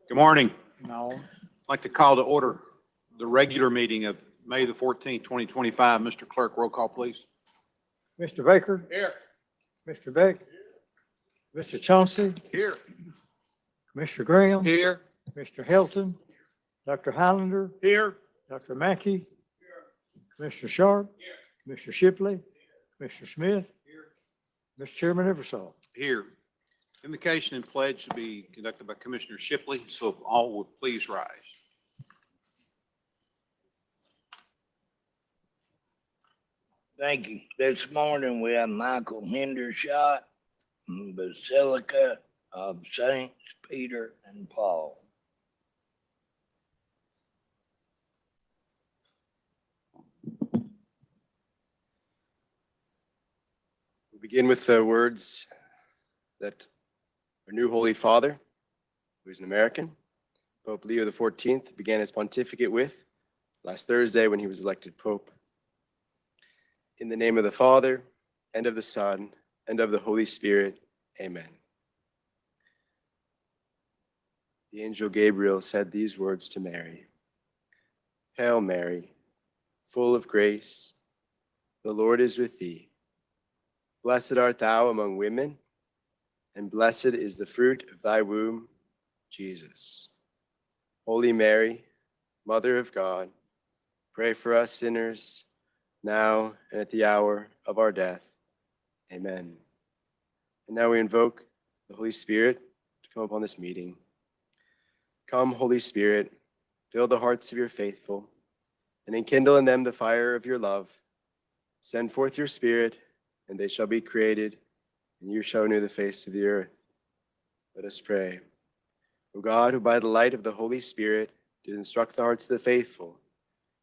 Good morning. No. I'd like to call to order the regular meeting of May the 14th, 2025. Mr. Clerk, roll call, please. Mr. Baker? Here. Mr. Beck? Mr. Chauncey? Here. Commissioner Graham? Here. Mr. Helton? Dr. Highlander? Here. Dr. Mackey? Commissioner Sharp? Commissioner Shipley? Commissioner Smith? Mr. Chairman Eversole. Here. Invocation and pledge to be conducted by Commissioner Shipley, so if all would please rise. Thank you. This morning we have Michael Hendershot from Basilica of Saints Peter and Paul. We'll begin with the words that our new Holy Father, who is an American, Pope Leo XIV, began his pontificate with last Thursday when he was elected Pope. In the name of the Father, and of the Son, and of the Holy Spirit, amen. The angel Gabriel said these words to Mary: Hail Mary, full of grace, the Lord is with thee. Blessed art thou among women, and blessed is the fruit of thy womb, Jesus. Holy Mary, Mother of God, pray for us sinners, now and at the hour of our death. Amen. And now we invoke the Holy Spirit to come upon this meeting. Come, Holy Spirit, fill the hearts of your faithful, and enkindle in them the fire of your love. Send forth your Spirit, and they shall be created, and you shall renew the face of the earth. Let us pray. O God, who by the light of the Holy Spirit did instruct the hearts of the faithful,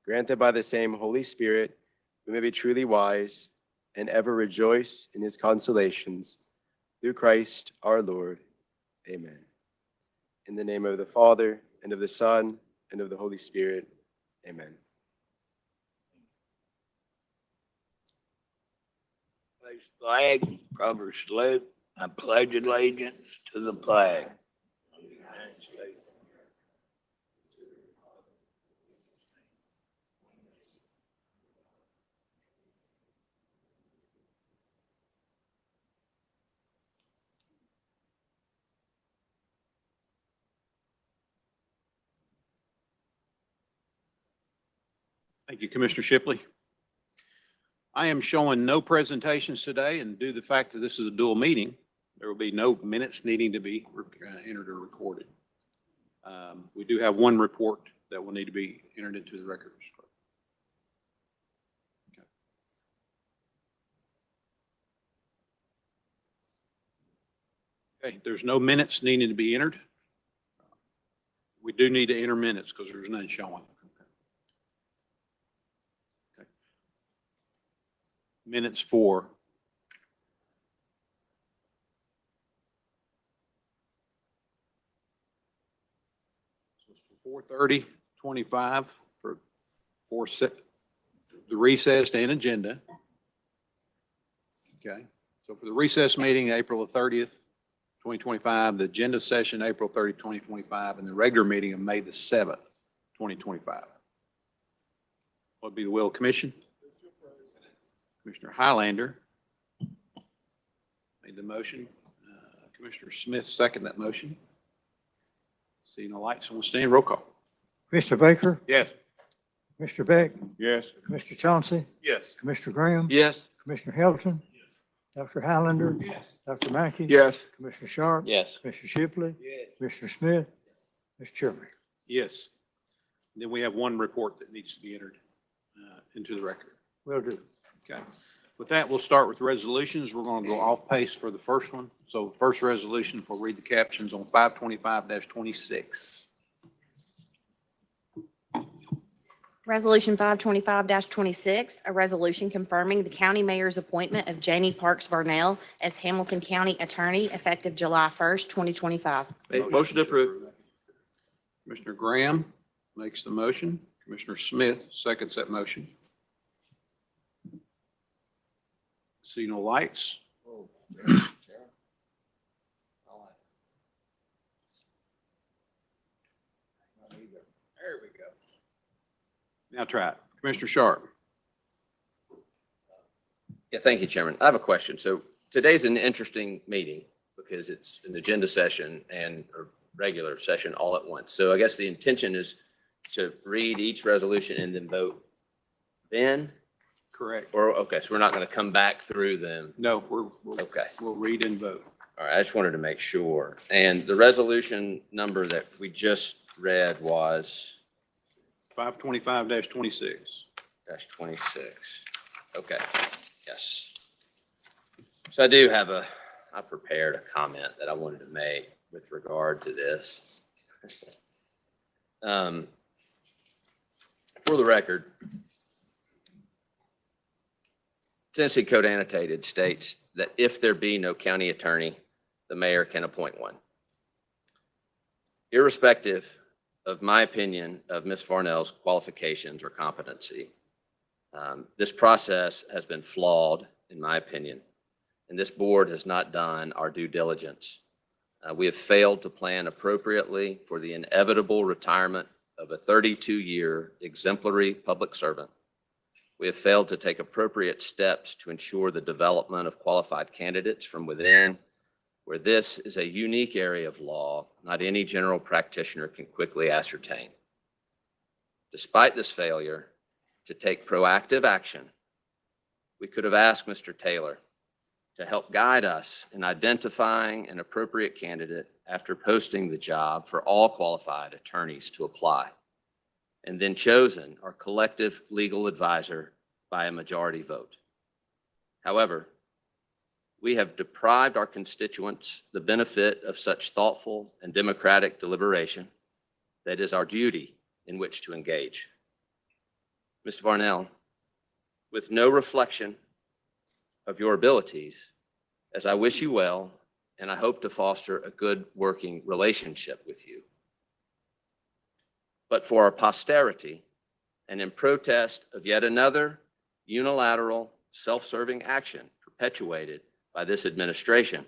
grant that by the same Holy Spirit we may be truly wise and ever rejoice in his consolations. Through Christ our Lord. Amen. In the name of the Father, and of the Son, and of the Holy Spirit. Amen. Place flag, proper salute. I pledge allegiance to the flag of the United States. Thank you, Commissioner Shipley. I am showing no presentations today, and due to the fact that this is a dual meeting, there will be no minutes needing to be entered or recorded. We do have one report that will need to be entered into the records. Okay, there's no minutes needing to be entered. We do need to enter minutes because there's none showing. Okay. Minutes for so it's for 4:30:25 for the recessed and agenda. Okay, so for the recess meeting, April the 30th, 2025, the agenda session, April 30, 2025, and the regular meeting of May the 7th, 2025. What would be the will of the commission? Commissioner Highlander made the motion. Commissioner Smith seconded that motion. See no lights on the stand. Roll call. Mr. Baker? Yes. Mr. Beck? Yes. Mr. Chauncey? Yes. Commissioner Graham? Yes. Commissioner Helton? Dr. Highlander? Yes. Dr. Mackey? Yes. Commissioner Sharp? Yes. Commissioner Shipley? Yes. Commissioner Smith? Mr. Chairman. Yes. Then we have one report that needs to be entered into the record. Will do. Okay. With that, we'll start with resolutions. We're going to go off pace for the first one. So first resolution, we'll read the captions on 525-26. Resolution 525-26, a resolution confirming the county mayor's appointment of Janie Parks Varnell as Hamilton County Attorney effective July 1st, 2025. Motion to approve. Commissioner Graham makes the motion. Commissioner Smith seconds that motion. See no lights. There we go. Now try it. Commissioner Sharp. Yeah, thank you, Chairman. I have a question. So today's an interesting meeting because it's an agenda session and a regular session all at once. So I guess the intention is to read each resolution and then vote then, Correct. or, okay, so we're not going to come back through them. No, Okay. we'll read and vote. All right, I just wanted to make sure. And the resolution number that we just read was 525-26. -26. Okay, yes. So I prepared a comment that I wanted to make with regard to this. For the record, Tennessee Code Annotated states that if there be no county attorney, the mayor can appoint one. Irrespective of my opinion of Ms. Farnell's qualifications or competency, this process has been flawed, in my opinion, and this board has not done our due diligence. We have failed to plan appropriately for the inevitable retirement of a 32-year exemplary public servant. We have failed to take appropriate steps to ensure the development of qualified candidates from within, where this is a unique area of law not any general practitioner can quickly ascertain. Despite this failure to take proactive action, we could have asked Mr. Taylor to help guide us in identifying an appropriate candidate after posting the job for all qualified attorneys to apply, and then chosen our collective legal advisor by a majority vote. However, we have deprived our constituents the benefit of such thoughtful and democratic deliberation that is our duty in which to engage. Ms. Varnell, with no reflection of your abilities, as I wish you well, and I hope to foster a good working relationship with you. But for our posterity, and in protest of yet another unilateral, self-serving action perpetuated by this administration,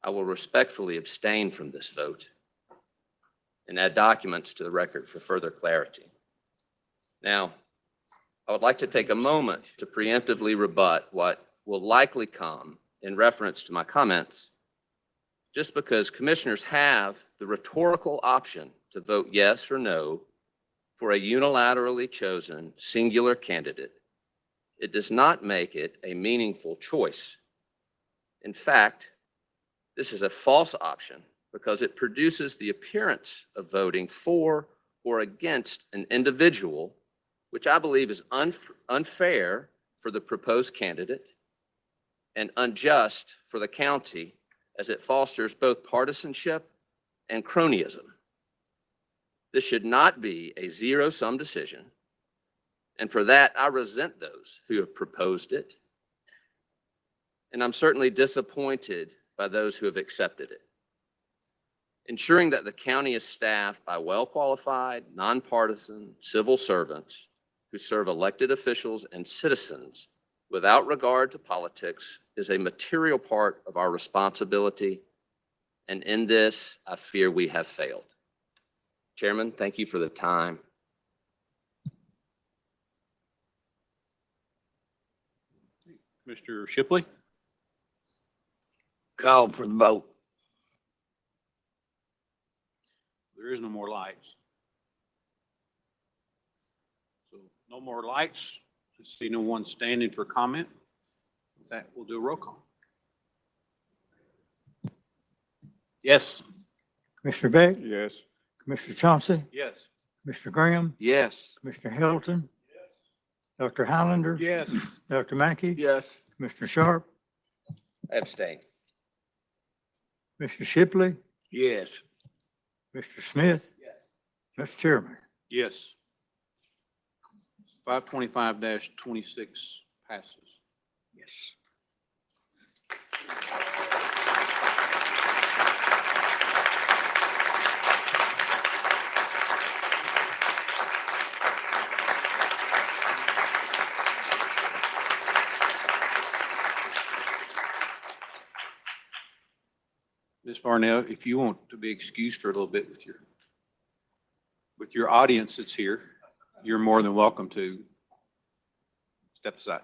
I will respectfully abstain from this vote and add documents to the record for further clarity. Now, I would like to take a moment to preemptively rebut what will likely come in reference to my comments, just because commissioners have the rhetorical option to vote yes or no for a unilaterally chosen singular candidate. It does not make it a meaningful choice. In fact, this is a false option because it produces the appearance of voting for or against an individual, which I believe is unfair for the proposed candidate and unjust for the county, as it fosters both partisanship and cronyism. This should not be a zero-sum decision, and for that, I resent those who have proposed it, and I'm certainly disappointed by those who have accepted it. Ensuring that the county is staffed by well-qualified, nonpartisan civil servants who serve elected officials and citizens without regard to politics is a material part of our responsibility, and in this, I fear we have failed. Chairman, thank you for the time. Mr. Shipley? Call for the vote. There is no more lights. So no more lights. I see no one standing for comment. With that, we'll do a roll call. Yes. Commissioner Beck, Yes. Commissioner Chauncey, Yes. Commissioner Graham, Yes. Commissioner Hilton, Dr. Highlander, Yes. Dr. Mackey, Yes. Commissioner Sharp, I abstain. Mr. Shipley, Yes. Mr. Smith. Yes. Mr. Chairman. Yes. 525-26 passes. Yes. Ms. Farnell, if you want to be excused for a little bit with with your audience that's here, you're more than welcome to step aside.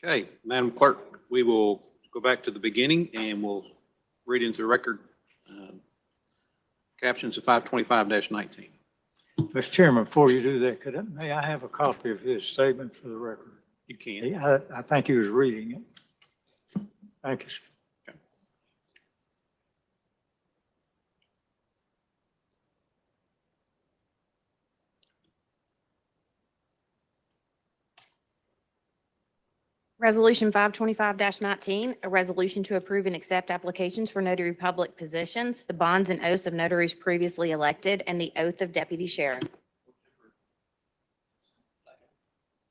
Okay, Madam Clerk, we will go back to the beginning and we'll read into the record captions of 525-19. Mr. Chairman, before you do that, may I have a copy of his statement for the record? You can. I think he was reading it. Thank you, sir. Resolution 525-19, a resolution to approve and accept applications for notary public positions, the bonds and oaths of notaries previously elected, and the oath of deputy sheriff.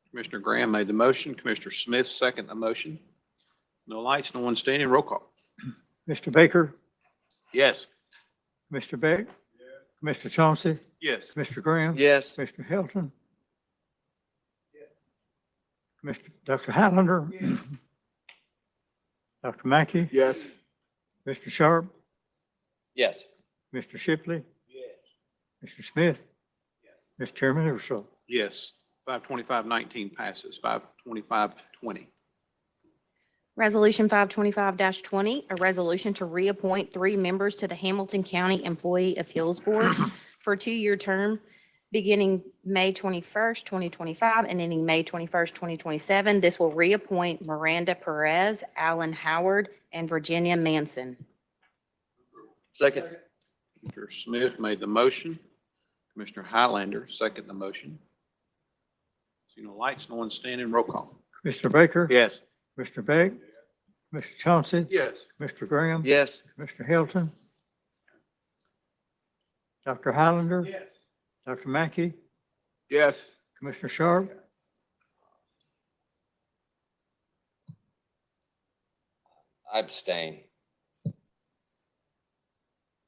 Commissioner Graham made the motion. Commissioner Smith seconded the motion. No lights, no one standing. Roll call. Mr. Baker, Yes. Mr. Beck, Mr. Chauncey, Yes. Mr. Graham. Yes. Mr. Hilton. Dr. Highlander. Dr. Mackey, Yes. Mr. Sharp, Yes. Mr. Shipley, Yes. Mr. Smith. Mr. Chairman, Eversole. Yes. 525-19 passes. 525-20. Resolution 525-20, a resolution to reappoint 3 members to the Hamilton County Employee Appeals Board for a 2-year term beginning May 21st, 2025 and ending May 21st, 2027. This will reappoint Miranda Perez, Alan Howard, and Virginia Manson. Second. Commissioner Smith made the motion. Commissioner Highlander seconded the motion. See no lights, no one standing. Roll call. Mr. Baker. Yes. Mr. Beck, Mr. Chauncey, Yes. Mr. Graham. Yes. Mr. Hilton. Dr. Highlander. Dr. Mackey, Yes. Commissioner Sharp, I abstain.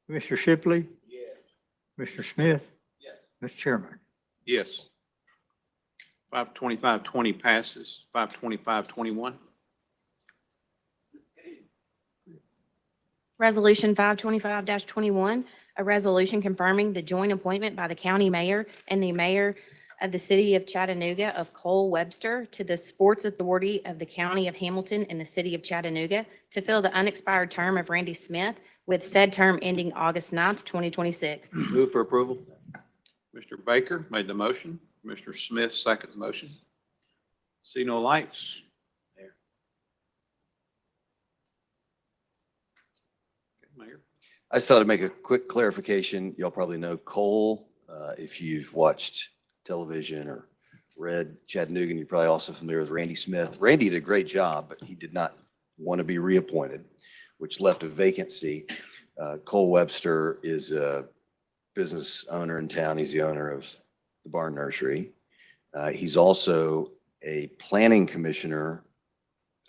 Mr. Shipley, Yes. Mr. Smith, Yes. Mr. Chairman. Yes. 525-20 passes. 525-21. Resolution 525-21, a resolution confirming the joint appointment by the county mayor and the mayor of the city of Chattanooga of Cole Webster to the Sports Authority of the County of Hamilton and the city of Chattanooga to fill the unexpired term of Randy Smith, with said term ending August 9th, 2026. Move for approval. Mr. Baker made the motion. Commissioner Smith seconded the motion. See no lights. Okay, Mayor. I just thought I'd make a quick clarification. Y'all probably know Cole. If you've watched television or read Chattanooga, and you're probably also familiar with Randy Smith. Randy did a great job, but he did not want to be reappointed, which left a vacancy. Cole Webster is a business owner in town. He's the owner of the Barn Nursery. He's also a planning commissioner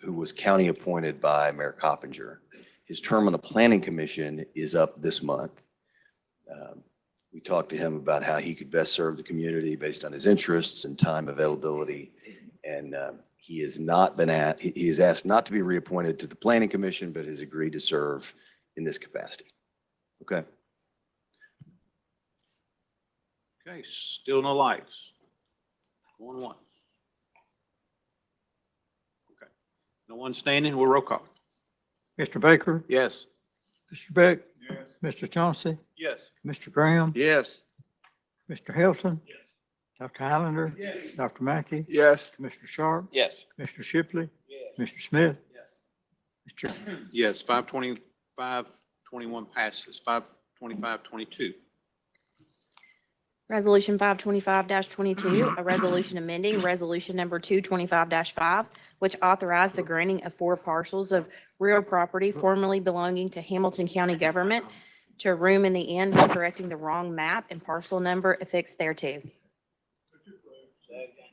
who was county appointed by Mayor Coppinger. His term on the Planning Commission is up this month. We talked to him about how he could best serve the community based on his interests and time availability. And he has asked not to be reappointed to the Planning Commission, but has agreed to serve in this capacity. Okay. Okay, still no lights. Going once. Okay. No one standing. We'll roll call. Mr. Baker, Yes. Mr. Beck, Mr. Chauncey, Yes. Mr. Graham, Yes. Mr. Hilton, Dr. Highlander, Dr. Mackey, Yes. Commissioner Sharp, Yes. Mr. Shipley, Yes. Mr. Smith. Yes. Mr. Chairman. Yes, 525-21 passes. 525-22. Resolution 525-22, a resolution amending Resolution Number 225-5, which authorized the granting of 4 parcels of real property formerly belonging to Hamilton County government to a room in the inn by correcting the wrong map and parcel number affixed thereto. Second.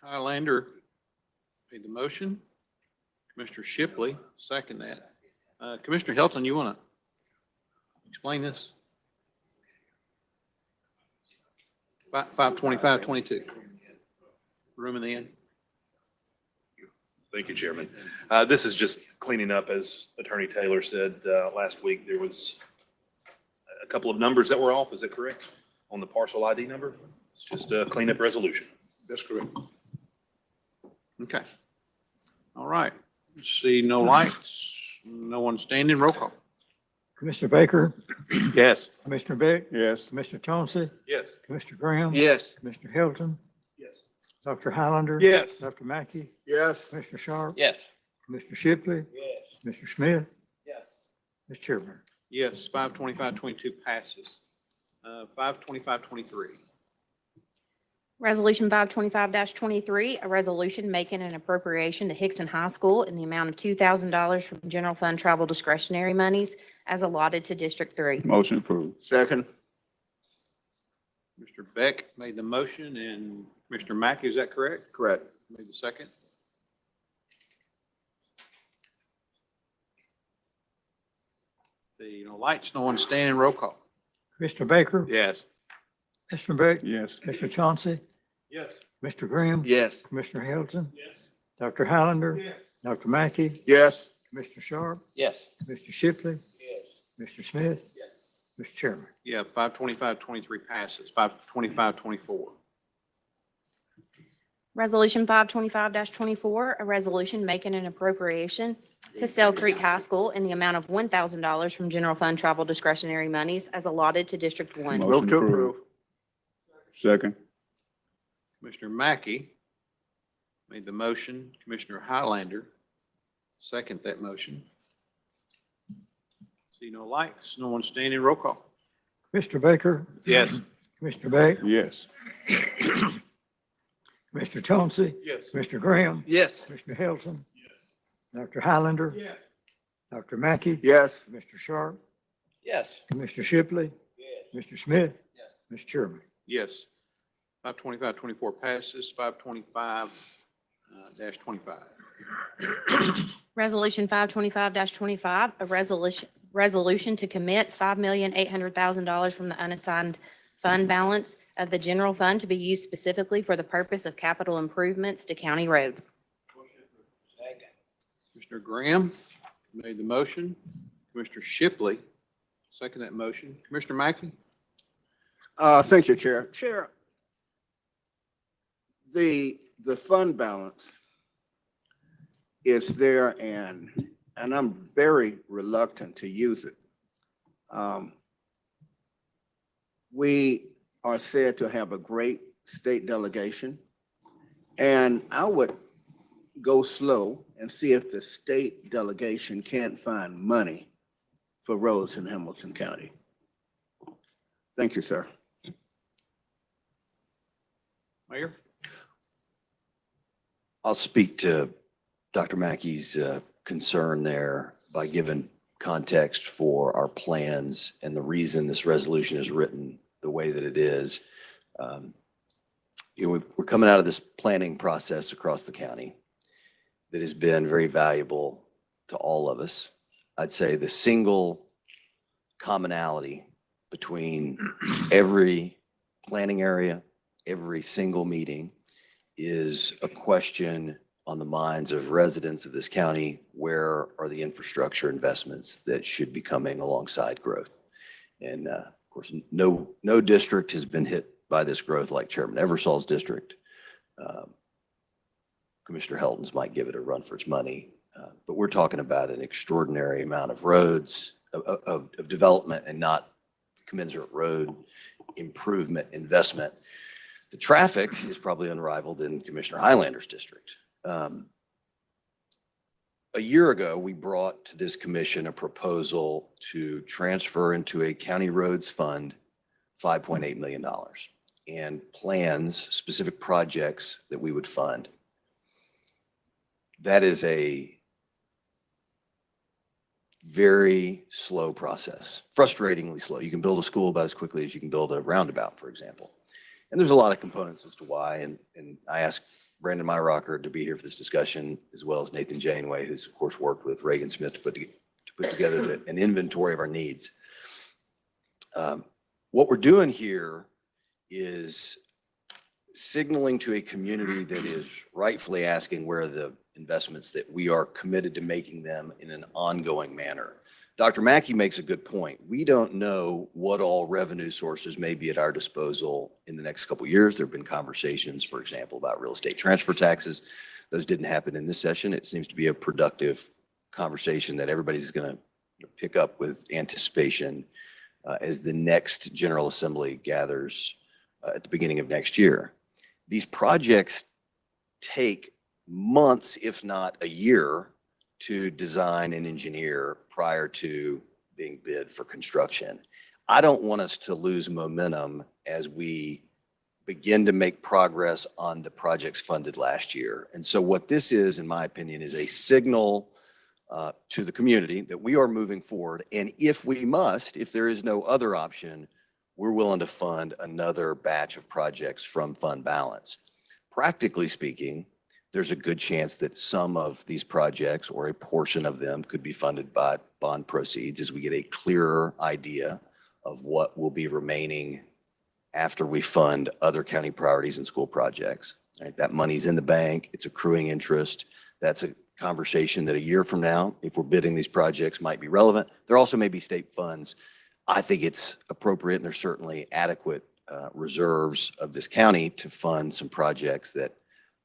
Highlander made the motion. Commissioner Shipley, second that. Commissioner Hilton, you want to explain this? 52522. Room in the inn. Thank you, Chairman. This is just cleaning up, as Attorney Taylor said, last week, there was a couple of numbers that were off. Is that correct? On the parcel ID number? It's just a cleanup resolution. That's correct. Okay. All right. See no lights, no one standing. Roll call. Commissioner Baker, Yes. Commissioner Beck, Yes. Commissioner Chauncey, Yes. Commissioner Graham. Yes. Commissioner Hilton, Yes. Dr. Highlander. Yes. Dr. Mackey, Yes. Commissioner Sharp, Yes. Commissioner Shipley, Yes. Mr. Smith, Yes. Mr. Chairman. Yes, 52522 passes. 52523. Resolution 525-23, a resolution making an appropriation to Hickson High School in the amount of $2,000 from general fund travel discretionary monies as allotted to District 3. Motion approved. Second. Mr. Beck made the motion and Mr. Mackey, is that correct? Correct. Made the second. See no lights, no one standing. Roll call. Commissioner Baker, Yes. Commissioner Beck, Yes. Commissioner Chauncey, Yes. Mr. Graham. Yes. Commissioner Hilton, Yes. Dr. Highlander. Dr. Mackey, Yes. Commissioner Sharp, Yes. Mr. Shipley, Yes. Mr. Smith, Yes. Mr. Chairman. Yeah, 52523 passes. 52524. Resolution 525-24, a resolution making an appropriation to Sale Creek High School in the amount of $1,000 from general fund travel discretionary monies as allotted to District 1. Motion approved. Second. Commissioner Mackey made the motion. Commissioner Highlander second that motion. See no lights, no one standing. Roll call. Commissioner Baker, Yes. Commissioner Beck, Yes. Commissioner Chauncey, Yes. Commissioner Graham, Yes. Commissioner Hilton, Dr. Highlander, Dr. Mackey, Yes. Mr. Sharp, Yes. Commissioner Shipley, Yes. Mr. Smith, Yes. Mr. Chairman. Yes. 52524 passes. 525-25. Resolution 525-25, a resolution to commit $5,800,000 from the unassigned fund balance of the general fund to be used specifically for the purpose of capital improvements to county roads. Second. Commissioner Graham made the motion. Commissioner Shipley second that motion. Commissioner Mackey? Thank you, Chair. Chair, the fund balance is there and I'm very reluctant to use it. We are said to have a great state delegation, and I would go slow and see if the state delegation can't find money for roads in Hamilton County. Thank you, sir. Mayor? I'll speak to Dr. Mackey's concern there by giving context for our plans and the reason this resolution is written the way that it is. We're coming out of this planning process across the county that has been very valuable to all of us. I'd say the single commonality between every planning area, every single meeting is a question on the minds of residents of this county: where are the infrastructure investments that should be coming alongside growth? And of course, no district has been hit by this growth like Chairman Eversol's district. Commissioner Helton's might give it a run for its money, but we're talking about an extraordinary amount of roads, of development, and not commensurate road improvement investment. The traffic is probably unrivaled in Commissioner Highlander's district. A year ago, we brought to this commission a proposal to transfer into a county roads fund $5.8 million and plans, specific projects that we would fund. That is a very slow process, frustratingly slow. You can build a school about as quickly as you can build a roundabout, for example. And there's a lot of components as to why. And I asked Brandon Myrocker to be here for this discussion, as well as Nathan Janeway, who's of course worked with Reagan Smith to put together an inventory of our needs. What we're doing here is signaling to a community that is rightfully asking where are the investments that we are committed to making them in an ongoing manner. Dr. Mackey makes a good point. We don't know what all revenue sources may be at our disposal in the next couple of years. There have been conversations, for example, about real estate transfer taxes. Those didn't happen in this session. It seems to be a productive conversation that everybody's going to pick up with anticipation as the next General Assembly gathers at the beginning of next year. These projects take months, if not a year, to design and engineer prior to being bid for construction. I don't want us to lose momentum as we begin to make progress on the projects funded last year. And so what this is, in my opinion, is a signal to the community that we are moving forward. And if we must, if there is no other option, we're willing to fund another batch of projects from fund balance. Practically speaking, there's a good chance that some of these projects or a portion of them could be funded by bond proceeds as we get a clearer idea of what will be remaining after we fund other county priorities and school projects. Right? That money's in the bank, it's accruing interest. That's a conversation that a year from now, if we're bidding these projects, might be relevant. There also may be state funds. I think it's appropriate, and there's certainly adequate reserves of this county to fund some projects that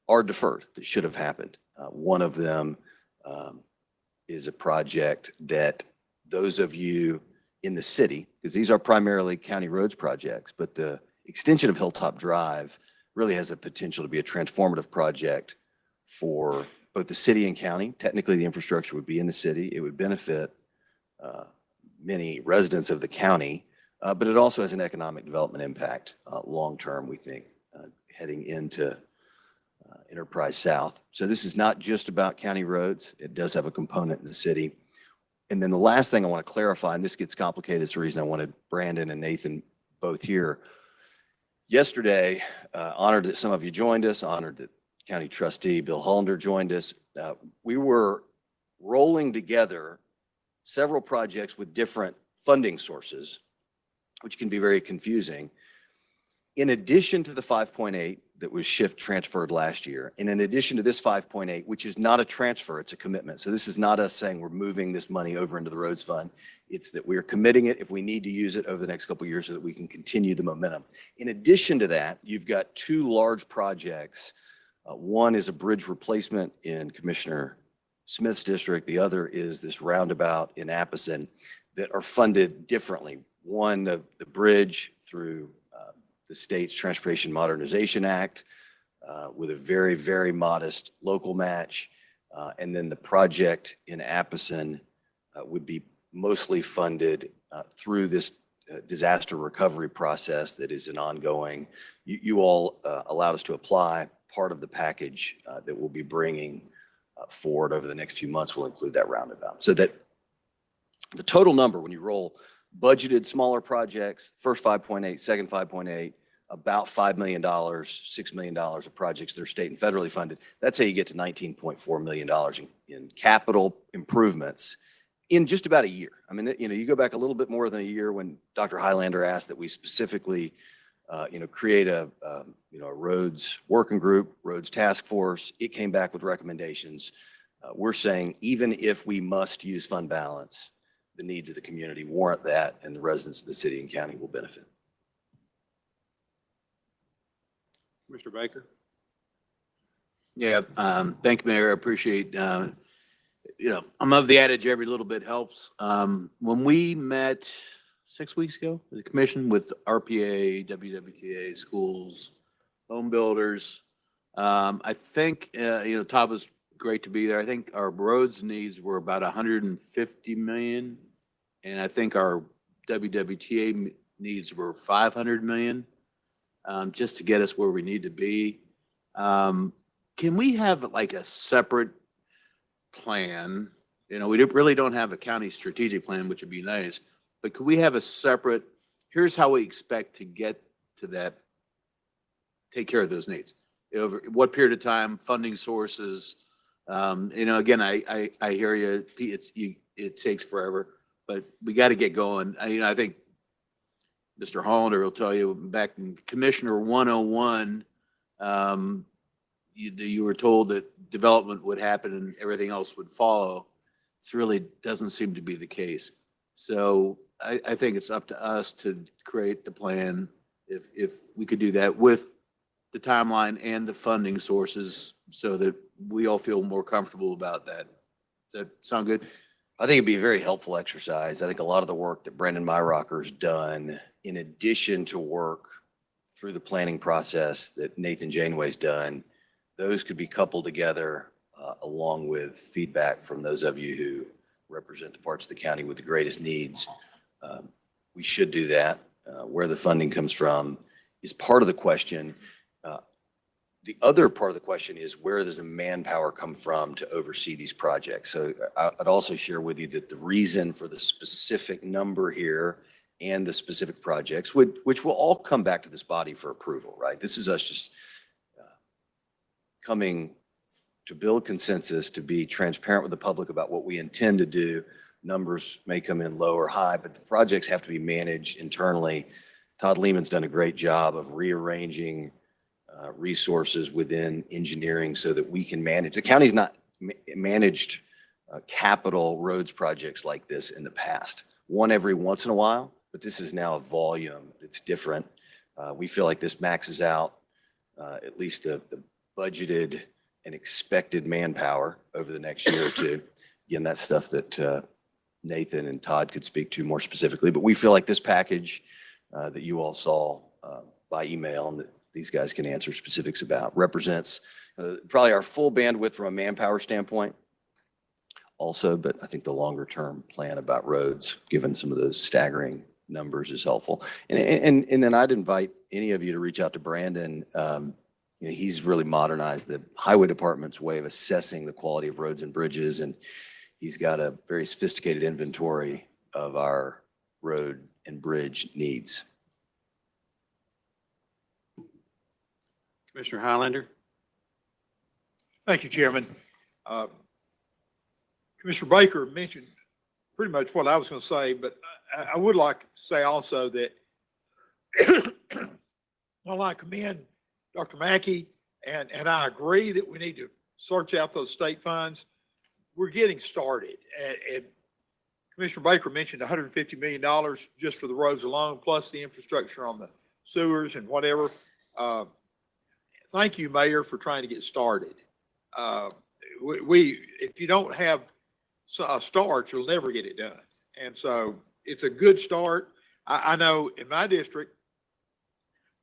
are deferred, that should have happened. One of them is a project that those of you in the city, because these are primarily county roads projects, but the extension of Hilltop Drive really has the potential to be a transformative project for both the city and county. Technically, the infrastructure would be in the city. It would benefit many residents of the county, but it also has an economic development impact long-term, we think, heading into Enterprise South. So this is not just about county roads. It does have a component in the city. And then the last thing I want to clarify, and this gets complicated, it's the reason I wanted Brandon and Nathan both here. Yesterday, honored that some of you joined us, honored that County Trustee Bill Hollander joined us. We were rolling together several projects with different funding sources, which can be very confusing. In addition to the 5.8 that was shift transferred last year, and in addition to this 5.8, which is not a transfer, it's a commitment. So this is not us saying we're moving this money over into the roads fund. It's that we're committing it if we need to use it over the next couple of years so that we can continue the momentum. In addition to that, you've got two large projects. One is a bridge replacement in Commissioner Smith's district. The other is this roundabout in Appleton that are funded differently. One, the bridge through the state's Transportation Modernization Act with a very, very modest local match. And then the project in Appleton would be mostly funded through this disaster recovery process that is an ongoing. You all allowed us to apply. Part of the package that we'll be bringing forward over the next few months will include that roundabout. So that the total number, when you roll budgeted smaller projects, first 5.8, second 5.8, about $5 million, $6 million of projects that are state and federally funded. That's how you get to $19.4 million in capital improvements in just about a year. I mean, you go back a little bit more than a year when Dr. Highlander asked that we specifically, create a roads working group, roads task force. It came back with recommendations. We're saying even if we must use fund balance, the needs of the community warrant that, and the residents of the city and county will benefit. Mr. Baker? Yeah, thank you, Mayor. I appreciate, I'm of the adage, every little bit helps. When we met 6 weeks ago, the commission with RPA, WWTA, schools, home builders, I think, Todd was great to be there. I think our roads needs were about 150 million. And I think our WWTA needs were 500 million. Just to get us where we need to be. Can we have like a separate plan You know, we really don't have a county strategic plan, which would be nice, but could we have a separate, here's how we expect to get to that, take care of those needs? Over what period of time, funding sources? You know, again, I hear you, it takes forever, but we got to get going. You know, I think Mr. Hollander will tell you back in Commissioner 101, you were told that development would happen and everything else would follow. It really doesn't seem to be the case. So I think it's up to us to create the plan, if we could do that with the timeline and the funding sources so that we all feel more comfortable about that. Does that sound good? I think it'd be a very helpful exercise. I think a lot of the work that Brandon Myrocker's done, in addition to work through the planning process that Nathan Janeway's done, those could be coupled together along with feedback from those of you who represent the parts of the county with the greatest needs. We should do that. Where the funding comes from is part of the question. The other part of the question is, where does the manpower come from to oversee these projects? So I'd also share with you that the reason for the specific number here and the specific projects, which will all come back to this body for approval, right? This is us just coming to build consensus, to be transparent with the public about what we intend to do. Numbers may come in low or high, but the projects have to be managed internally. Todd Lehman's done a great job of rearranging resources within engineering so that we can manage. The county's not managed capital roads projects like this in the past. One every once in a while, but this is now a volume that's different. We feel like this maxes out at least the budgeted and expected manpower over the next year or two. Again, that's stuff that Nathan and Todd could speak to more specifically, but we feel like this package that you all saw by email and that these guys can answer specifics about represents probably our full bandwidth from a manpower standpoint also, but I think the longer term plan about roads, given some of those staggering numbers, is helpful. And then I'd invite any of you to reach out to Brandon. You know, he's really modernized the highway department's way of assessing the quality of roads and bridges, and he's got a very sophisticated inventory of our road and bridge needs. Commissioner Highlander? Thank you, Chairman. Commissioner Baker mentioned pretty much what I was going to say, but I would like to say also that I'd like to commend Dr. Mackey, and I agree that we need to search out those state funds. We're getting started. And Commissioner Baker mentioned $150 million just for the roads alone, plus the infrastructure on the sewers and whatever. Thank you, Mayor, for trying to get started. If you don't have a start, you'll never get it done. And so it's a good start. I know in my district,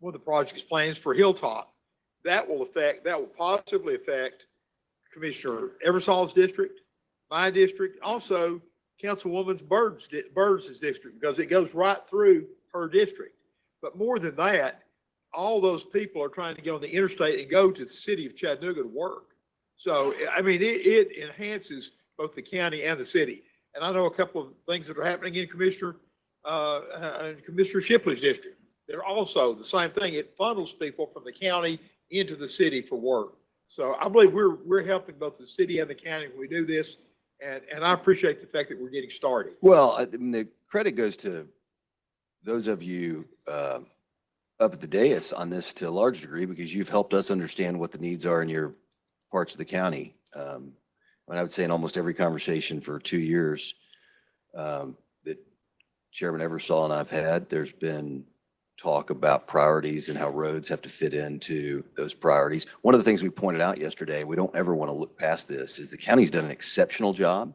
one of the project's plans for Hilltop, that will positively affect Commissioner Eversol's district, my district, also Councilwoman Byrd's district, because it goes right through her district. But more than that, all those people are trying to get on the interstate and go to the city of Chattanooga to work. So, I mean, it enhances both the county and the city. And I know a couple of things that are happening in Commissioner Shipley's district. They're also the same thing. It funnels people from the county into the city for work. So I believe we're helping both the city and the county when we do this. And I appreciate the fact that we're getting started. Well, I mean, the credit goes to those of you up at the dais on this to a large degree, because you've helped us understand what the needs are in your parts of the county. And I would say in almost every conversation for 2 years that Chairman Eversole and I've had, there's been talk about priorities and how roads have to fit into those priorities. One of the things we pointed out yesterday, we don't ever want to look past this, is the county's done an exceptional job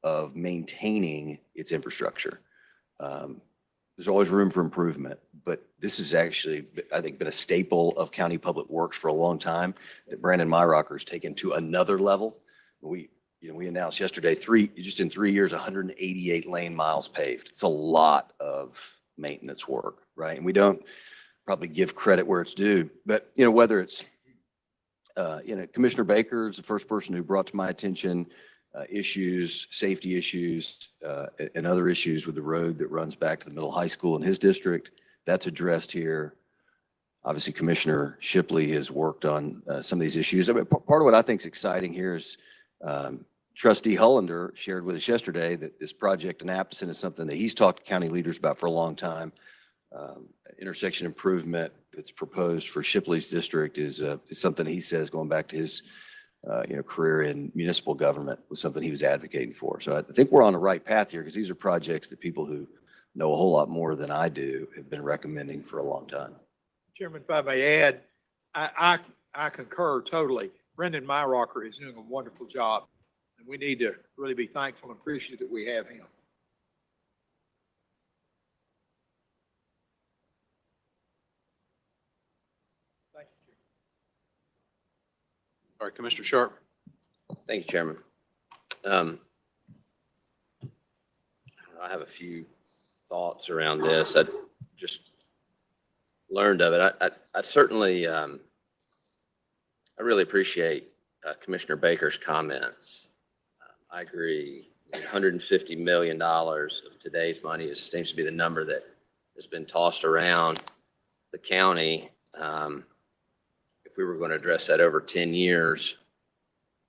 of maintaining its infrastructure. There's always room for improvement, but this has actually, I think, been a staple of county public works for a long time that Brandon Myrocker has taken to another level. We announced yesterday, just in 3 years, 188 lane miles paved. It's a lot of maintenance work, right? And we don't probably give credit where it's due, but whether it's Commissioner Baker is the first person who brought to my attention issues, safety issues, and other issues with the road that runs back to the middle high school in his district. That's addressed here. Obviously, Commissioner Shipley has worked on some of these issues. I mean, part of what I think is exciting here is Trustee Hollander shared with us yesterday that this project in Appleton is something that he's talked to county leaders about for a long time. Intersection improvement that's proposed for Shipley's district is something he says, going back to his career in municipal government, was something he was advocating for. So I think we're on the right path here, because these are projects that people who know a whole lot more than I do have been recommending for a long time. Chairman, if I may add, I concur totally. Brendan Myrocker is doing a wonderful job, and we need to really be thankful and appreciative that we have him. Thank you, All right, Commissioner Sharp. Thank you, Chairman. I have a few thoughts around this. I just learned of it. I certainly, I really appreciate Commissioner Baker's comments. I agree. $150 million of today's money seems to be the number that has been tossed around the county. If we were going to address that over 10 years,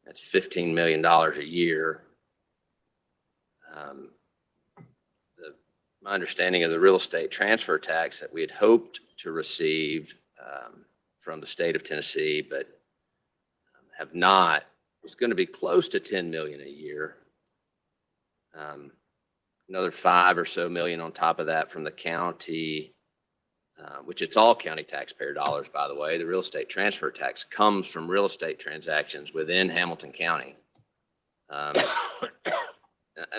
that's $15 million a year. My understanding of the real estate transfer tax that we had hoped to receive from the state of Tennessee, but have not, was going to be close to 10 million a year. Another 5 or so million on top of that from the county, which it's all county taxpayer dollars, by the way. The real estate transfer tax comes from real estate transactions within Hamilton County. And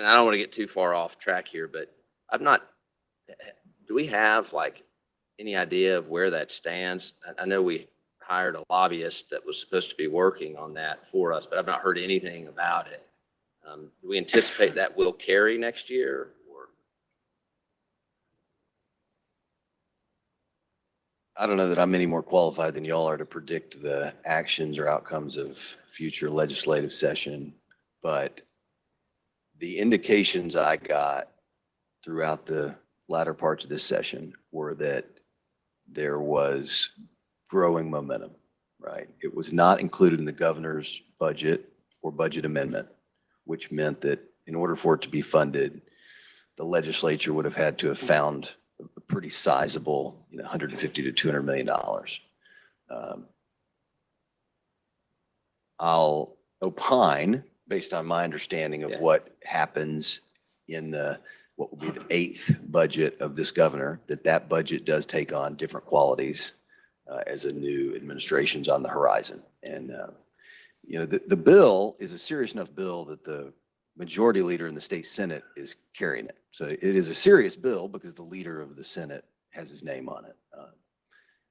I don't want to get too far off track here, but do we have like any idea of where that stands? I know we hired a lobbyist that was supposed to be working on that for us, but I've not heard anything about it. Do we anticipate that will carry next year? Or? I don't know that I'm any more qualified than y'all are to predict the actions or outcomes of future legislative session, but the indications I got throughout the latter parts of this session were that there was growing momentum, right? It was not included in the governor's budget or budget amendment, which meant that in order for it to be funded, the legislature would have had to have found a pretty sizable, $150 to $200 million. I'll opine, based on my understanding of what happens in what will be the 8th budget of this governor, that budget does take on different qualities as a new administration's on the horizon. And, the bill is a serious enough bill that the majority leader in the state Senate is carrying it. So it is a serious bill because the leader of the Senate has his name on it,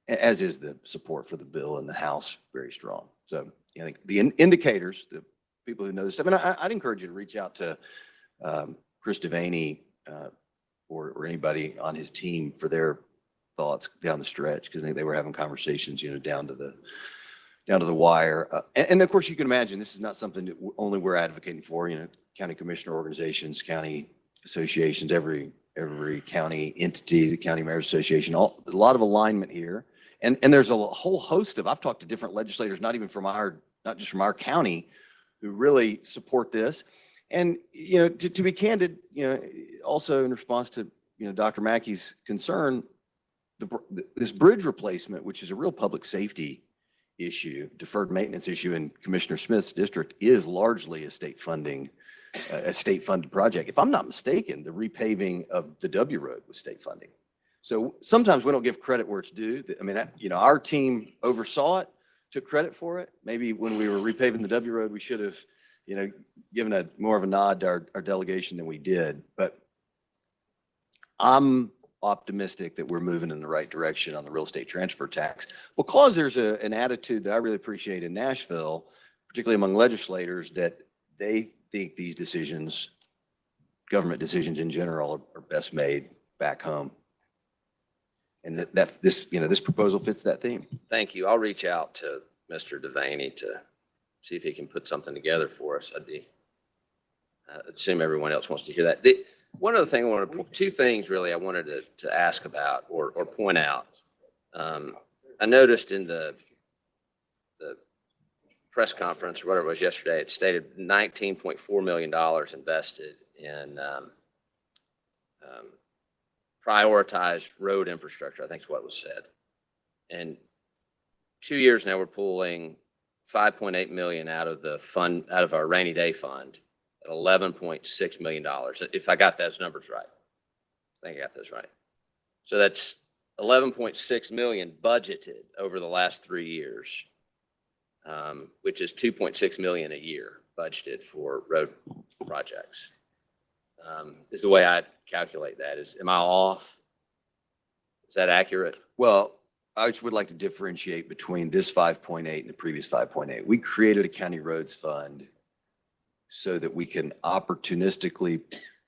as is the support for the bill in the House, very strong. So I think the indicators, the people who know this stuff, and I'd encourage you to reach out to Chris Devaney or anybody on his team for their thoughts down the stretch, because I think they were having conversations, down to the wire. And of course, you can imagine this is not something that only we're advocating for. County commissioner organizations, county associations, every county entity, the County Mayor's Association, a lot of alignment here. And there's a whole host of, I've talked to different legislators, not just from our county, who really support this. And, to be candid, also in response to, Dr. Mackey's concern, this bridge replacement, which is a real public safety issue, deferred maintenance issue in Commissioner Smith's district, is largely a state-funded project. If I'm not mistaken, the repaving of the W Road was state funding. So sometimes we don't give credit where it's due. I mean, our team oversaw it, took credit for it. Maybe when we were repaving the W Road, we should have, given more of a nod to our delegation than we did. But I'm optimistic that we're moving in the right direction on the real estate transfer tax, because there's an attitude that I really appreciate in Nashville, particularly among legislators, that they think these decisions, government decisions in general, are best made back home. And that this proposal fits that theme. Thank you. I'll reach out to Mr. Devaney to see if he can put something together for us. I'd be I assume everyone else wants to hear that. One other thing two things really I wanted to ask about or point out. I noticed in the press conference or whatever it was yesterday, it stated $19.4 million invested in prioritized road infrastructure, I think is what was said. And 2 years now, we're pulling 5.8 million out of the fund, out of our rainy day fund at $11.6 million. If I got those numbers right. I think I got those right. So that's 11.6 million budgeted over the last 3 years, which is 2.6 million a year budgeted for road projects. Is the way I calculate that. Am I off? Is that accurate? Well, I just would like to differentiate between this 5.8 and the previous 5.8. We created a county roads fund so that we can opportunistically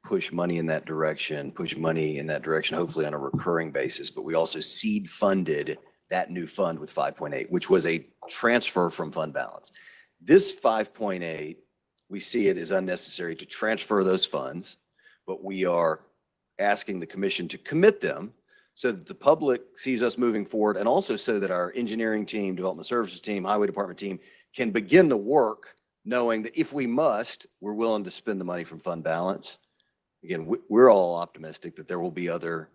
push money in that direction, hopefully on a recurring basis. But we also seed funded that new fund with 5.8, which was a transfer from fund balance. This 5.8, we see it as unnecessary to transfer those funds, but we are asking the commission to commit them so that the public sees us moving forward, and also so that our engineering team, development services team, highway department team can begin the work knowing that if we must, we're willing to spend the money from fund balance. Again, we're all optimistic that there will be other,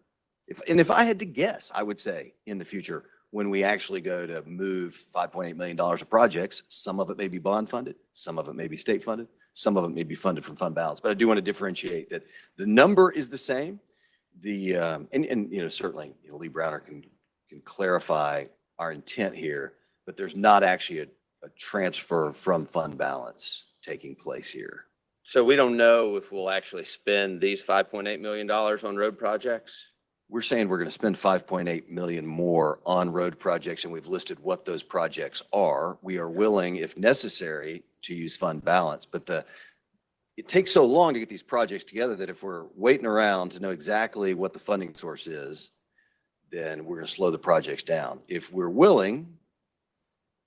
if I had to guess, I would say in the future, when we actually go to move $5.8 million of projects, some of it may be bond funded, some of it may be state funded, some of it may be funded from fund balance. But I do want to differentiate that the number is the same. Certainly, Lee Browner can clarify our intent here, but there's not actually a transfer from fund balance taking place here. So we don't know if we'll actually spend these $5.8 million on road projects? We're saying we're going to spend 5.8 million more on road projects, and we've listed what those projects are. We are willing, if necessary, to use fund balance, but it takes so long to get these projects together that if we're waiting around to know exactly what the funding source is, then we're going to slow the projects down. If we're willing,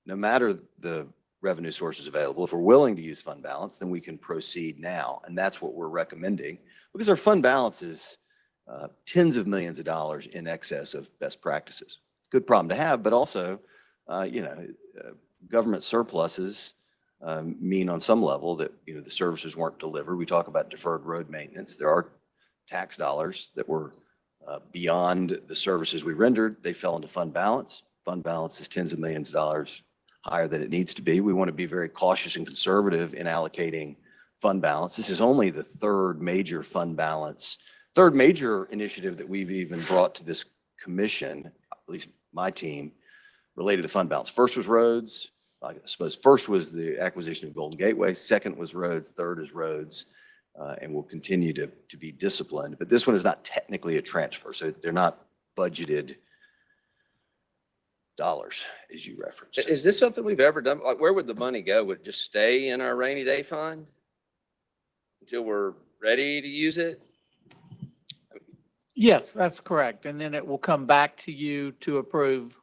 no matter the revenue sources available, if we're willing to use fund balance, then we can proceed now. And that's what we're recommending, because our fund balance is tens of millions of dollars in excess of best practices. Good problem to have, but also, government surpluses mean on some level that, the services weren't delivered. We talk about deferred road maintenance. There are tax dollars that were beyond the services we rendered. They fell into fund balance. Fund balance is tens of millions of dollars higher than it needs to be. We want to be very cautious and conservative in allocating fund balance. This is only the third major initiative that we've even brought to this commission, at least my team, related to fund balance. First was roads. I suppose first was the acquisition of Golden Gateway. Second was roads. Third is roads. And we'll continue to be disciplined. But this one is not technically a transfer. So they're not budgeted dollars, as you referenced. Is this something we've ever done? Like, where would the money go? Would it just stay in our rainy day fund until we're ready to use it? Yes, that's correct. And then it will come back to you to approve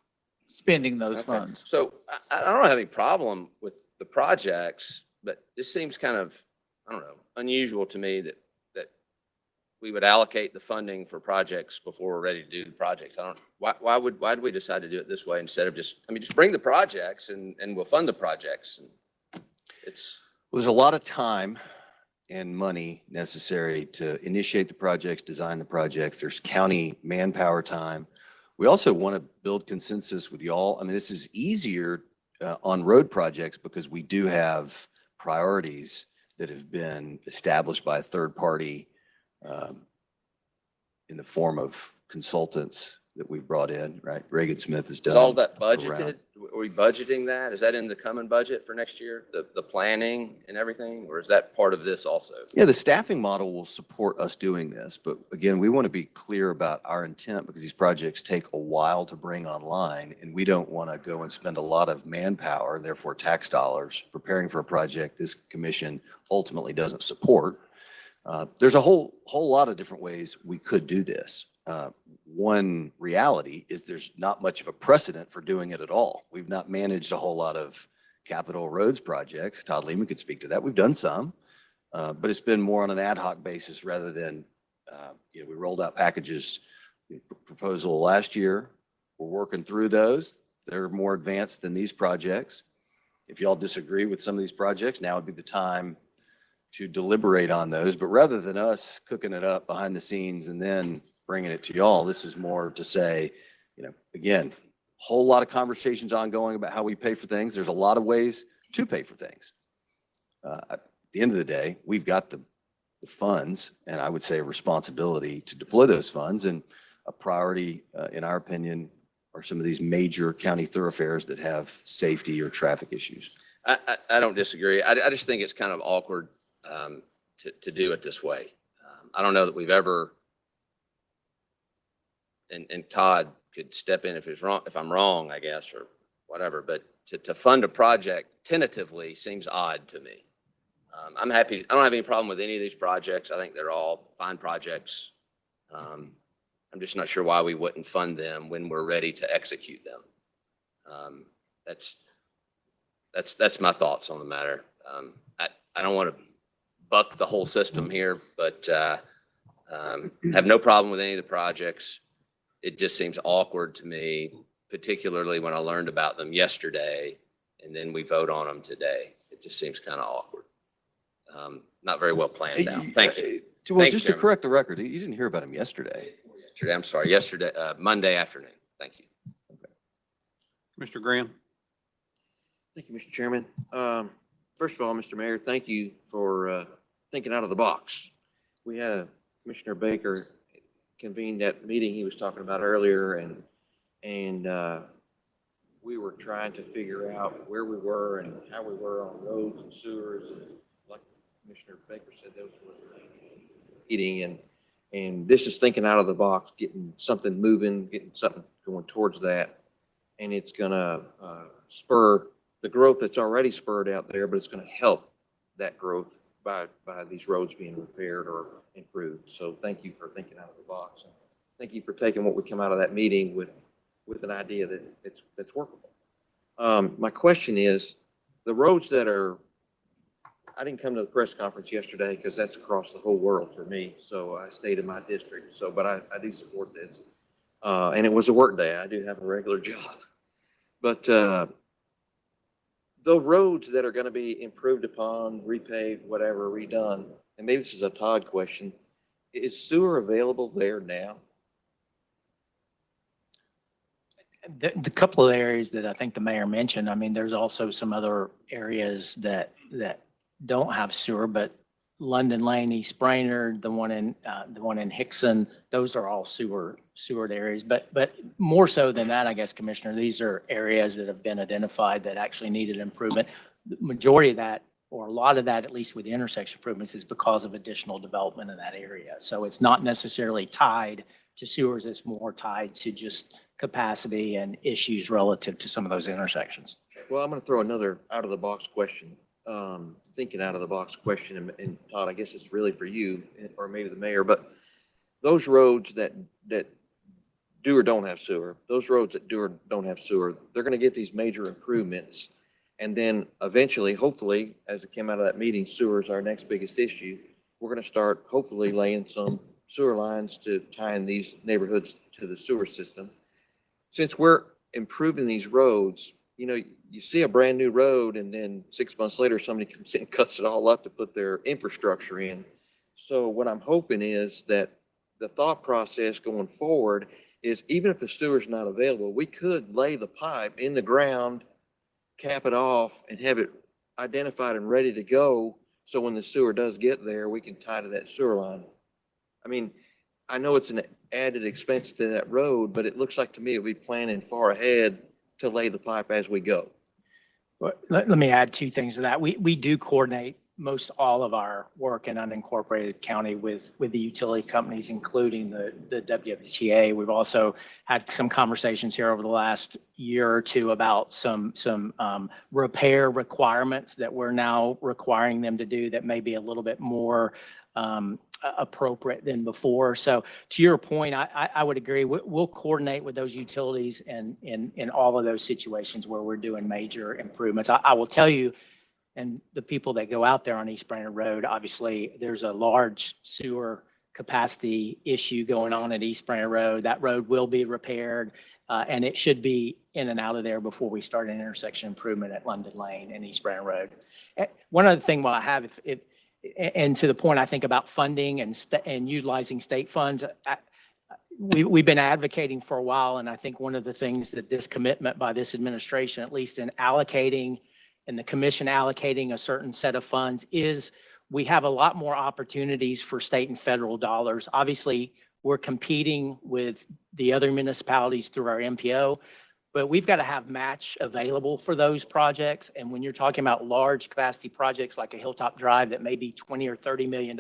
spending those funds. So I don't have any problem with the projects, but this seems kind of, unusual to me that we would allocate the funding for projects before we're ready to do the projects. Why did we decide to do it this way instead of just bring the projects and we'll fund the projects? And there's a lot of time and money necessary to initiate the projects, design the projects. There's county manpower time. We also want to build consensus with y'all. This is easier on road projects because we do have priorities that have been established by a third party in the form of consultants that we've brought in, right? Reagan Smith has done. Is all that budgeted? Are we budgeting that? Is that in the coming budget for next year? The planning and everything? Or is that part of this also? Yeah, the staffing model will support us doing this. But again, we want to be clear about our intent because these projects take a while to bring online. And we don't want to go and spend a lot of manpower, and therefore tax dollars, preparing for a project this commission ultimately doesn't support. There's a whole lot of different ways we could do this. One reality is there's not much of a precedent for doing it at all. We've not managed a whole lot of capital roads projects. Todd Lehman could speak to that. We've done some, But it's been more on an ad hoc basis rather than, we rolled out packages proposal last year. We're working through those. They're more advanced than these projects. If y'all disagree with some of these projects, now would be the time to deliberate on those. But rather than us cooking it up behind the scenes and then bringing it to y'all, this is more to say, again, whole lot of conversations ongoing about how we pay for things. There's a lot of ways to pay for things. At the end of the day, we've got the funds, and I would say a responsibility to deploy those funds. And a priority, in our opinion, are some of these major county thoroughfares that have safety or traffic issues. I don't disagree. I just think it's kind of awkward to do it this way. I don't know that we've ever, and Todd could step in if it's wrong, if I'm wrong, I guess, or whatever, but to fund a project tentatively seems odd to me. I'm happy. I don't have any problem with any of these projects. I think they're all fine projects. I'm just not sure why we wouldn't fund them when we're ready to execute them. That's my thoughts on the matter. I don't want to buck the whole system here, but have no problem with any of the projects. It just seems awkward to me, particularly when I learned about them yesterday and then we vote on them today. It just seems kind of awkward. Not very well planned out. Thank you. Well, Thanks, just to Chairman. correct the record, you didn't hear about him yesterday. Yesterday, I'm sorry, yesterday, Monday afternoon. Thank you. Mr. Graham? Thank you, Mr. Chairman. First of all, Mr. Mayor, thank you for thinking out of the box. We had Commissioner Baker convened that meeting he was talking about earlier, and we were trying to figure out where we were and how we were on roads and sewers. And like Commissioner Baker said, those were meeting, and this is thinking out of the box, getting something moving, getting something going towards that. And it's gonna spur the growth that's already spurred out there, but it's gonna help that growth by these roads being repaired or improved. So thank you for thinking out of the box. And thank you for taking what would come out of that meeting with an idea that that's workable. My question is, the roads that are, I didn't come to the press conference yesterday because that's across the whole world for me. So I stayed in my district. So, but I do support this. And it was a work day. I do have a regular job. But the roads that are going to be improved upon, repaved, whatever, redone, and maybe this is a Todd question, is sewer available there now? The couple of areas that I think the mayor mentioned, I mean, there's also some other areas that don't have sewer, but London Lane, East Brainerd, the one in Hickson, those are all sewered areas. But more so than that, I guess, Commissioner, these are areas that have been identified that actually needed improvement. The majority of that, or a lot of that, at least with the intersection improvements, is because of additional development in that area. So it's not necessarily tied to sewers. It's more tied to just capacity and issues relative to some of those intersections. Well, I'm going to throw another out-of-the-box question. Thinking out of the box question, and Todd, I guess it's really for you or maybe the mayor, but those roads that do or don't have sewer, those roads that do or don't have sewer, they're going to get these major improvements. And then eventually, hopefully, as it came out of that meeting, sewer is our next biggest issue. We're going to start hopefully laying some sewer lines to tie in these neighborhoods to the sewer system. Since we're improving these roads, you know, you see a brand new road and then 6 months later, somebody comes in and cuts it all up to put their infrastructure in. So what I'm hoping is that the thought process going forward is even if the sewer's not available, we could lay the pipe in the ground, cap it off, and have it identified and ready to go. So when the sewer does get there, we can tie to that sewer line. I mean, I know it's an added expense to that road, but it looks like to me it would be planning far ahead to lay the pipe as we go. Well, let me add two things to that. We do coordinate most all of our work in unincorporated county with the utility companies, including the WWTA. We've also had some conversations here over the last year or two about some repair requirements that we're now requiring them to do that may be a little bit more appropriate than before. So to your point, I would agree. We'll coordinate with those utilities in all of those situations where we're doing major improvements. I will tell you, and the people that go out there on East Brainerd Road, obviously, there's a large sewer capacity issue going on at East Brainerd Road. That road will be repaired, and it should be in and out of there before we start an intersection improvement at London Lane and East Brainerd Road. One other thing while I have, and to the point I think about funding and utilizing state funds, we've been advocating for a while, and I think one of the things that this commitment by this administration, at least in allocating and the commission allocating a certain set of funds, is we have a lot more opportunities for state and federal dollars. Obviously, we're competing with the other municipalities through our MPO, but we've got to have match available for those projects. And when you're talking about large capacity projects like a Hilltop Drive that may be $20 or $30 million,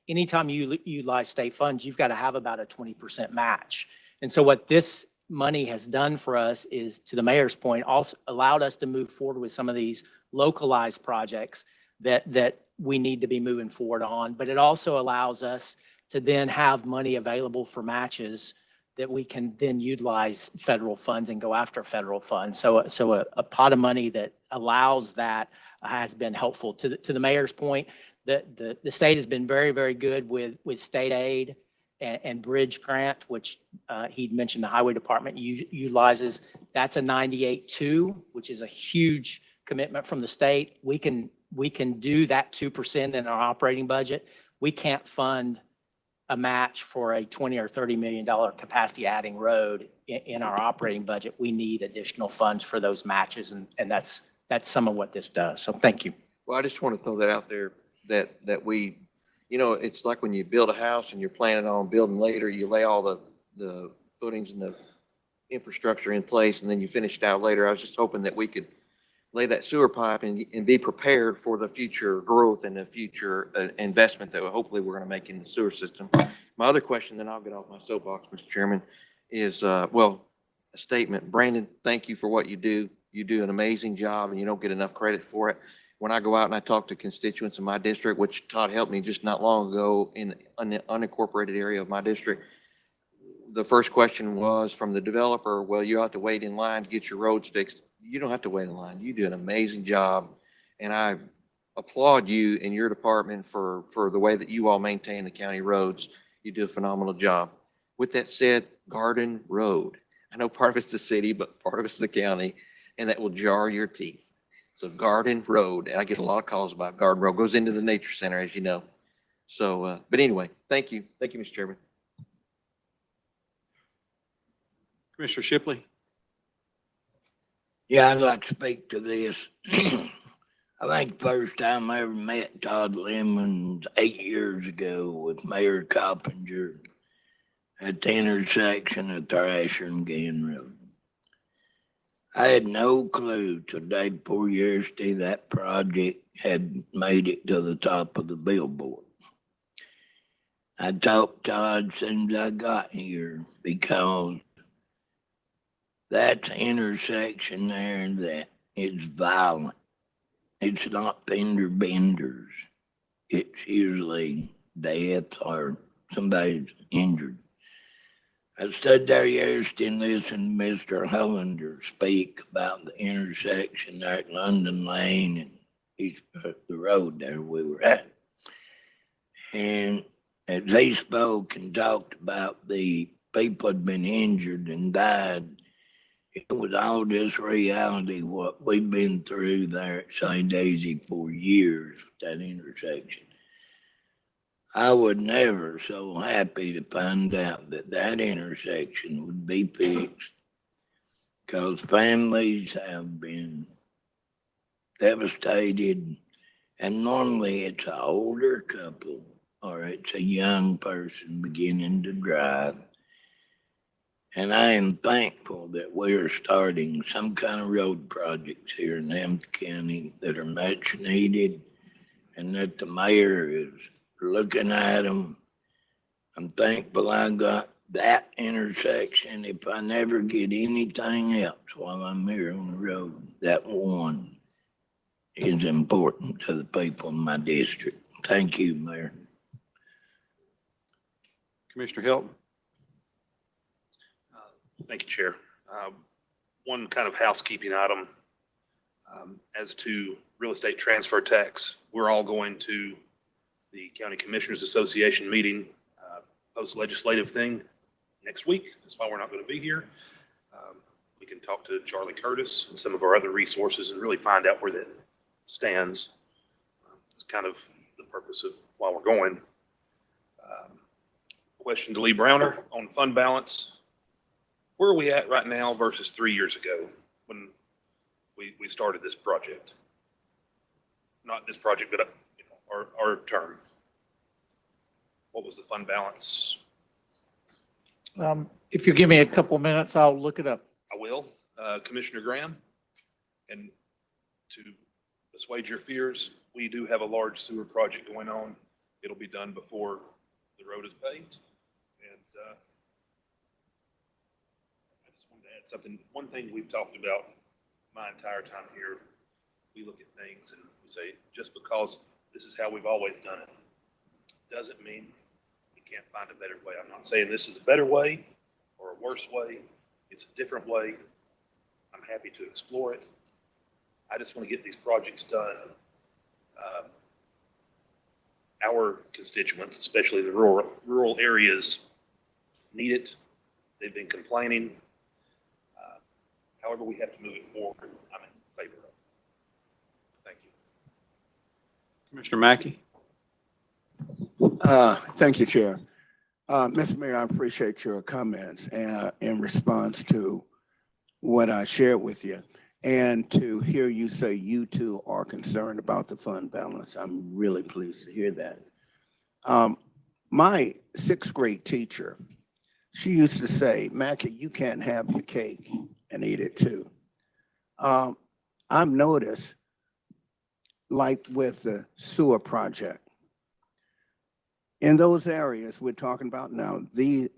anytime you utilize state funds, you've got to have about a 20% match. And so what this money has done for us is, to the mayor's point, also allowed us to move forward with some of these localized projects that we need to be moving forward on. But it also allows us to then have money available for matches that we can then utilize federal funds and go after federal funds. So a pot of money that allows that has been helpful. To the mayor's point, the state has been very, very good with state aid and bridge grant, which he'd mentioned the highway department utilizes. That's a 98.2, which is a huge commitment from the state. We can do that 2% in our operating budget. We can't fund a match for a $20 or $30 million capacity adding road in our operating budget. We need additional funds for those matches, and that's some of what this does. So thank you. Well, I just want to throw that out there that we, it's like when you build a house and you're planning on building later, you lay all the footings and the infrastructure in place, and then you finish it out later. I was just hoping that we could lay that sewer pipe and be prepared for the future growth and the future investment that hopefully we're going to make in the sewer system. My other question, then I'll get off my soapbox, Mr. Chairman, is, a statement. Brandon, thank you for what you do. You do an amazing job, and you don't get enough credit for it. When I go out and I talk to constituents in my district, which Todd helped me just not long ago in the unincorporated area of my district, the first question was from the developer, well, you have to wait in line to get your roads fixed. You don't have to wait in line. You do an amazing job. And I applaud you and your department for the way that you all maintain the county roads. You do a phenomenal job. With that said, Garden Road. I know part of it's the city, but part of it's the county, and that will jar your teeth. So Garden Road, and I get a lot of calls about Garden Road. Goes into the nature center, as you know. So, but anyway, thank you. Thank you, Mr. Chairman. Commissioner Shipley. Yeah, I'd like to speak to this. I think the first time I ever met Todd Lemons 8 years ago with Mayor Coppinger at the intersection of Thrasher and Gann Road. I had no clue till day before yesterday that project had made it to the top of the billboard. I talked to Todd as soon as I got here because that's an intersection there that is violent. It's not fender benders. It's usually death or somebody's injured. I stood there yesterday and listened to Mr. Hollander speak about the intersection there at London Lane and the road there we were at. And as he spoke and talked about the people had been injured and died, it was all just reality what we've been through there at St. Daisy for years with that intersection. I was never so happy to find out that that intersection would be fixed because families have been devastated, and normally it's an older couple or it's a young person beginning to drive. And I am thankful that we're starting some kind of road projects here in Hampton County that are much needed and that the mayor is looking at them. I'm thankful I got that intersection. If I never get anything else while I'm here on the road, that one is important to the people in my district. Thank you, Mayor. Commissioner Hilton. Thank you, Chair. One kind of housekeeping item as to real estate transfer tax. We're all going to the County Commissioners Association meeting, post-legislative thing next week. That's why we're not going to be here. We can talk to Charlie Curtis and some of our other resources and really find out where that stands. It's kind of the purpose of why we're going. Question to Lee Browner on fund balance. Where are we at right now versus 3 years ago when we started this project? Not this project, but our term. What was the fund balance? If you give me a couple minutes, I'll look it up. I will. Commissioner Graham, and to assuage your fears, we do have a large sewer project going on. It'll be done before the road is paved. And I just wanted to add something. One thing we've talked about my entire time here, we look at things and we say, just because this is how we've always done it, doesn't mean we can't find a better way. I'm not saying this is a better way or a worse way. It's a different way. I'm happy to explore it. I just want to get these projects done. Our constituents, especially the rural areas, need it. They've been complaining. However, we have to move it forward. I'm in favor of it. Thank you. Commissioner Mackey? Thank you, Chair. Mr. Mayor, I appreciate your comments in response to what I shared with you. And to hear you say you too are concerned about the fund balance, I'm really pleased to hear that. My sixth grade teacher, she used to say, Mackey, you can't have your cake and eat it too. I've noticed, like with the sewer project, in those areas we're talking about now, the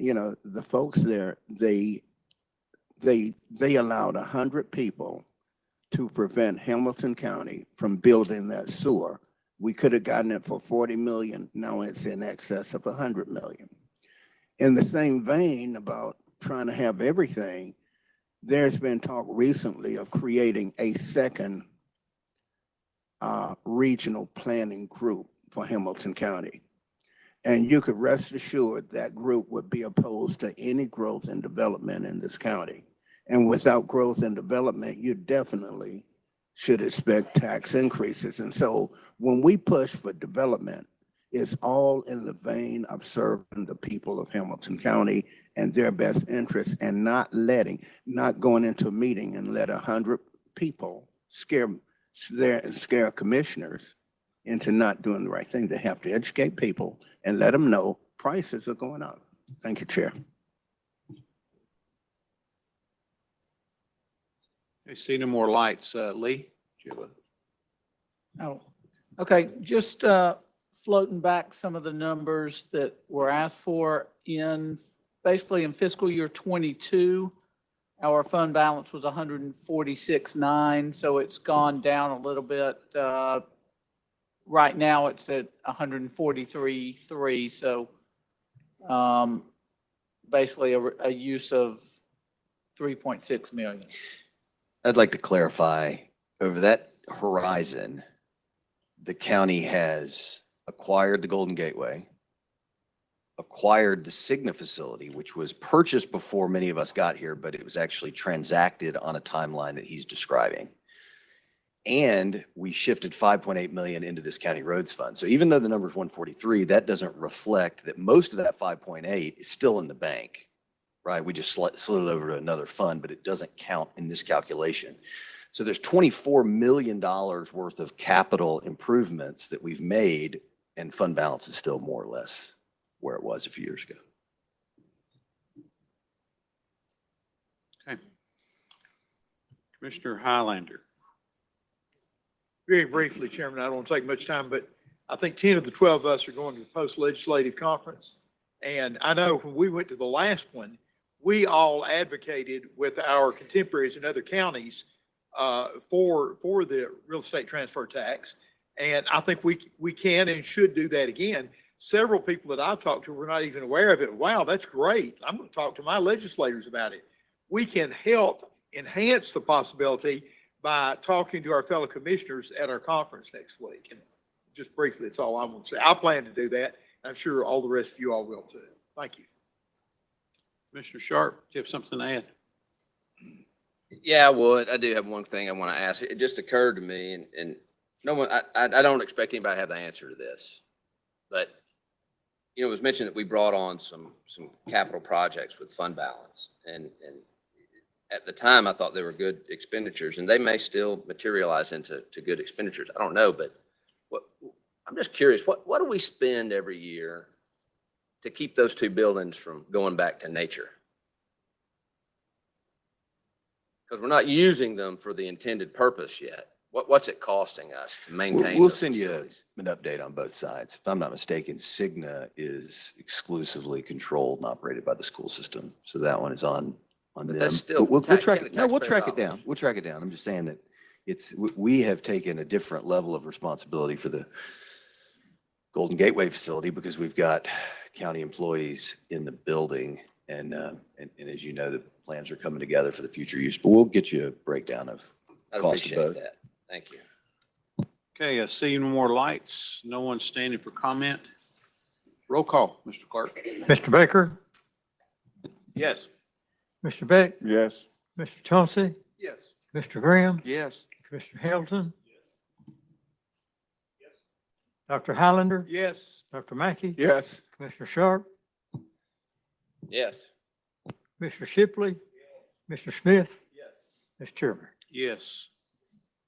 folks there, they allowed 100 people to prevent Hamilton County from building that sewer. We could have gotten it for 40 million. Now it's in excess of 100 million. In the same vein about trying to have everything, there's been talk recently of creating a second regional planning group for Hamilton County. And you could rest assured that group would be opposed to any growth and development in this county. And without growth and development, you definitely should expect tax increases. And so when we push for development, it's all in the vein of serving the people of Hamilton County and their best interests, and not going into a meeting and let 100 people scare commissioners into not doing the right thing. They have to educate people and let them know prices are going up. Thank you, Chair. I see no more lights. Lee? Oh, okay. Just floating back some of the numbers that were asked for basically in fiscal year 22, our fund balance was 146.9, so it's gone down a little bit. Right now it's at 143.3, so basically a use of 3.6 million. I'd like to clarify, over that horizon, the county has acquired the Golden Gateway, acquired the Cigna facility, which was purchased before many of us got here, but it was actually transacted on a timeline that he's describing. And we shifted 5.8 million into this county roads fund. So even though the number is 143, that doesn't reflect that most of that 5.8 is still in the bank, right? We just slid it over to another fund, but it doesn't count in this calculation. So there's $24 million worth of capital improvements that we've made, and fund balance is still more or less where it was a few years ago. Okay. Commissioner Highlander. Very briefly, Chairman, I don't want to take much time, but I think 10 of the 12 of us are going to the post-legislative conference. And I know when we went to the last one, we all advocated with our contemporaries in other counties for the real estate transfer tax. And I think we can and should do that again. Several people that I've talked to were not even aware of it. Wow, that's great. I'm going to talk to my legislators about it. We can help enhance the possibility by talking to our fellow commissioners at our conference next week. And just briefly, that's all I'm going to say. I plan to do that. I'm sure all the rest of you all will too. Thank you. Commissioner Sharp, do you have something to add? Yeah, I would. I do have one thing I want to ask. It just occurred to me, and no one, I don't expect anybody to have the answer to this. But, you know, it was mentioned that we brought on some capital projects with fund balance. And at the time, I thought they were good expenditures, and they may still materialize into good expenditures. I don't know, but I'm just curious, what do we spend every year to keep those two buildings from going back to nature? Because we're not using them for the intended purpose yet. What's it costing us to maintain We'll those send you facilities? an update on both sides. If I'm not mistaken, Cigna is exclusively controlled and operated by the school system. So that one is on But them. that's still But we'll track county it. No, we'll taxpayer track it down. dollars. We'll track it down. I'm just saying that we have taken a different level of responsibility for the Golden Gateway facility because we've got county employees in the building. And as you know, the plans are coming together for the future use, but we'll get you a breakdown of I cost of appreciate both. that. Thank you. Okay, I see no more lights. No one standing for comment. Roll call, Mr. Clerk. Mr. Baker, Yes. Mr. Beck, Yes. Mr. Chauncey, Yes. Mr. Graham, Yes. Commissioner Hamilton. Dr. Highlander, Yes. Dr. Mackey, Yes. Commissioner Sharp, Yes. Mr. Shipley, Mr. Smith, Yes. Mr. Chairman. Yes.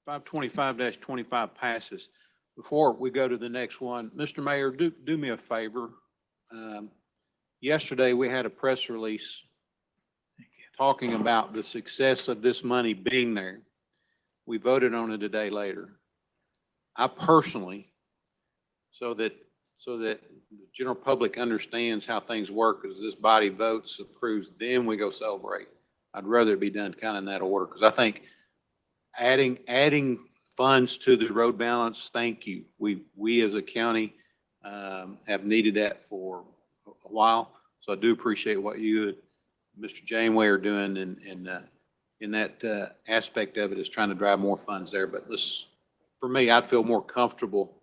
525-25 passes. Before we go to the next one, Mr. Mayor, do me a favor. Yesterday, we had a press release talking about the success of this money being there. We voted on it a day later. I personally, so that the general public understands how things work, as this body votes, approves, then we go celebrate. I'd rather it be done kind of in that order, because I think adding funds to the road balance, thank you. We as a county have needed that for a while. So I do appreciate what you, Mr. Janeway, are doing in that aspect of it, is trying to drive more funds there. But for me, I'd feel more comfortable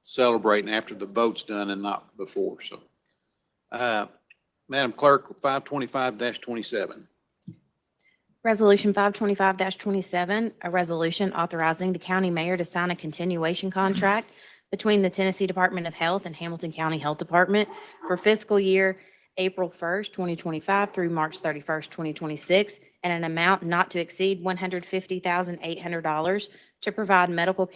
celebrating after the vote's done and not before. So, Madam Clerk, 525-27. Resolution 525-27, a resolution authorizing the county mayor to sign a continuation contract between the Tennessee Department of Health and Hamilton County Health Department for fiscal year April 1st, 2025 through March 31st, 2026, and an amount not to exceed $150,800 to provide medical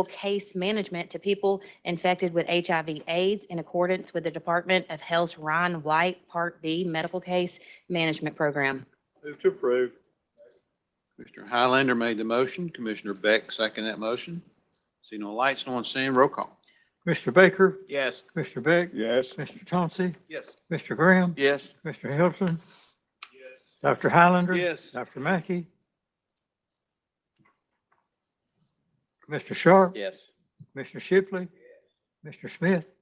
case management to people infected with HIV/AIDS in accordance with the Department of Health's Ryan White Part B Medical Case Management Program. Move to approve. Commissioner Highlander made the motion. Commissioner Beck seconded that motion. See no lights, no one saying. Roll call. Mr. Baker, Yes. Mr. Beck, Yes. Mr. Chauncey, Yes. Mr. Graham, Yes. Mr. Hamilton. Dr. Highlander. Yes. Dr. Mackey. Mr. Sharp. Yes. Mr. Shipley. Mr. Smith.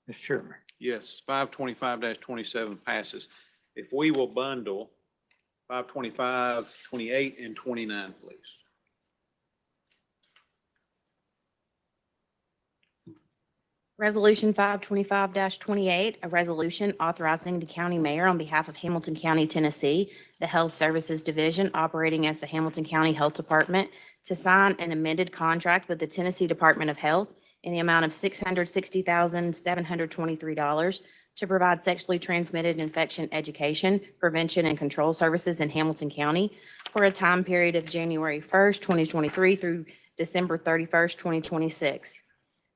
Mr. Chairman. Yes, 525-27 passes. If we will bundle 525, 28, and 29, please. Resolution 525-28, a resolution authorizing the county mayor on behalf of Hamilton County, Tennessee, the Health Services Division operating as the Hamilton County Health Department, to sign an amended contract with the Tennessee Department of Health in the amount of $660,723 to provide sexually transmitted infection education, prevention, and control services in Hamilton County for a time period of January 1st, 2023 through December 31st, 2026.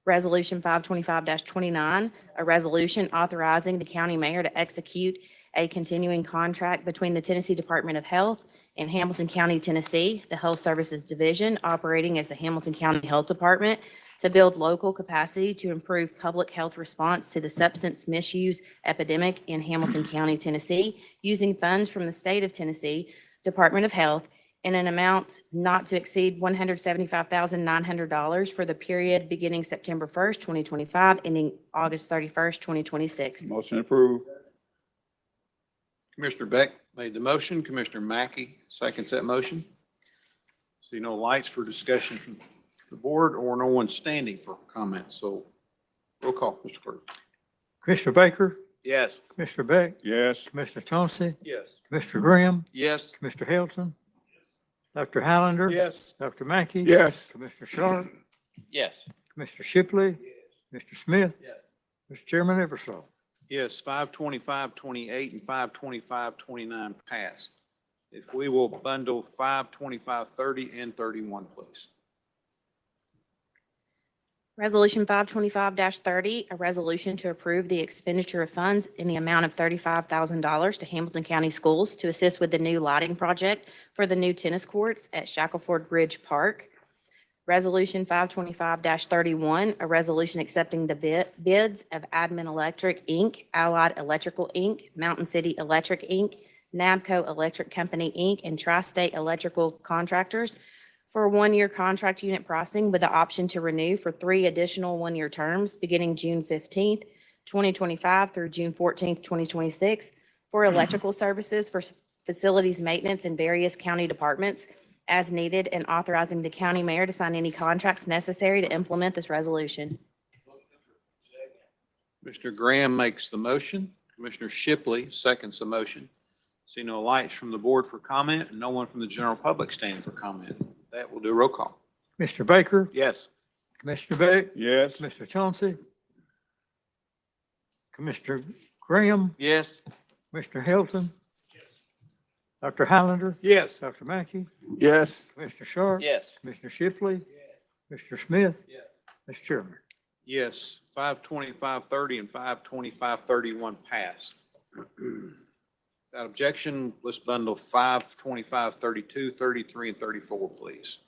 Resolution 525-29, a resolution authorizing the county mayor to execute a continuing contract between the Tennessee Department of Health and Hamilton County, Tennessee, the Health Services Division operating as the Hamilton County Health Department, to build local capacity to improve public health response to the substance misuse epidemic in Hamilton County, Tennessee, using funds from the state of Tennessee Department of Health in an amount not to exceed $175,900 for the period beginning September 1st, 2025, ending August 31st, 2026. Motion approved. Commissioner Beck made the motion. Commissioner Mackey seconds that motion. See no lights for discussion from the board or no one standing for comments. So roll call, Mr. Clerk. Commissioner Baker, Yes. Commissioner Beck, Yes. Commissioner Chauncey, Yes. Commissioner Graham, Yes. Commissioner Hilton, Dr. Highlander. Yes. Dr. Mackey. Yes. Commissioner Sharp, Yes. Commissioner Shipley, Mr. Smith, Yes. Mr. Chairman Eversol. Yes, 525-28 and 525-29 passed. If we will bundle 525-30 and 31, please. Resolution 525-30, a resolution to approve the expenditure of funds in the amount of $35,000 to Hamilton County Schools to assist with the new lighting project for the new tennis courts at Shackleford Bridge Park. Resolution 525-31, a resolution accepting the bids of Admin Electric, Inc., Allied Electrical, Inc., Mountain City Electric, Inc., NABCO Electric Company, Inc., and Tri-State Electrical Contractors for a one-year contract unit pricing with the option to renew for 3 additional one-year terms beginning June 15th, 2025 through June 14th, 2026 for electrical services for facilities maintenance in various county departments as needed, and authorizing the county mayor to sign any contracts necessary to implement this resolution. Commissioner Graham makes the motion. Commissioner Shipley seconds the motion. See no lights from the board for comment and no one from the general public standing for comment. That will do roll call. Commissioner Baker, Yes. Commissioner Beck, Yes. Commissioner Chauncey, Commissioner Graham, Yes. Commissioner Hilton, Dr. Highlander, Yes. Dr. Mackey, Yes. Commissioner Sharp, Yes. Commissioner Shipley, Mr. Smith, Mr. Chairman. Yes, 525-30 and 525-31 passed. Without objection, let's bundle 525-32, 33, and 34, please.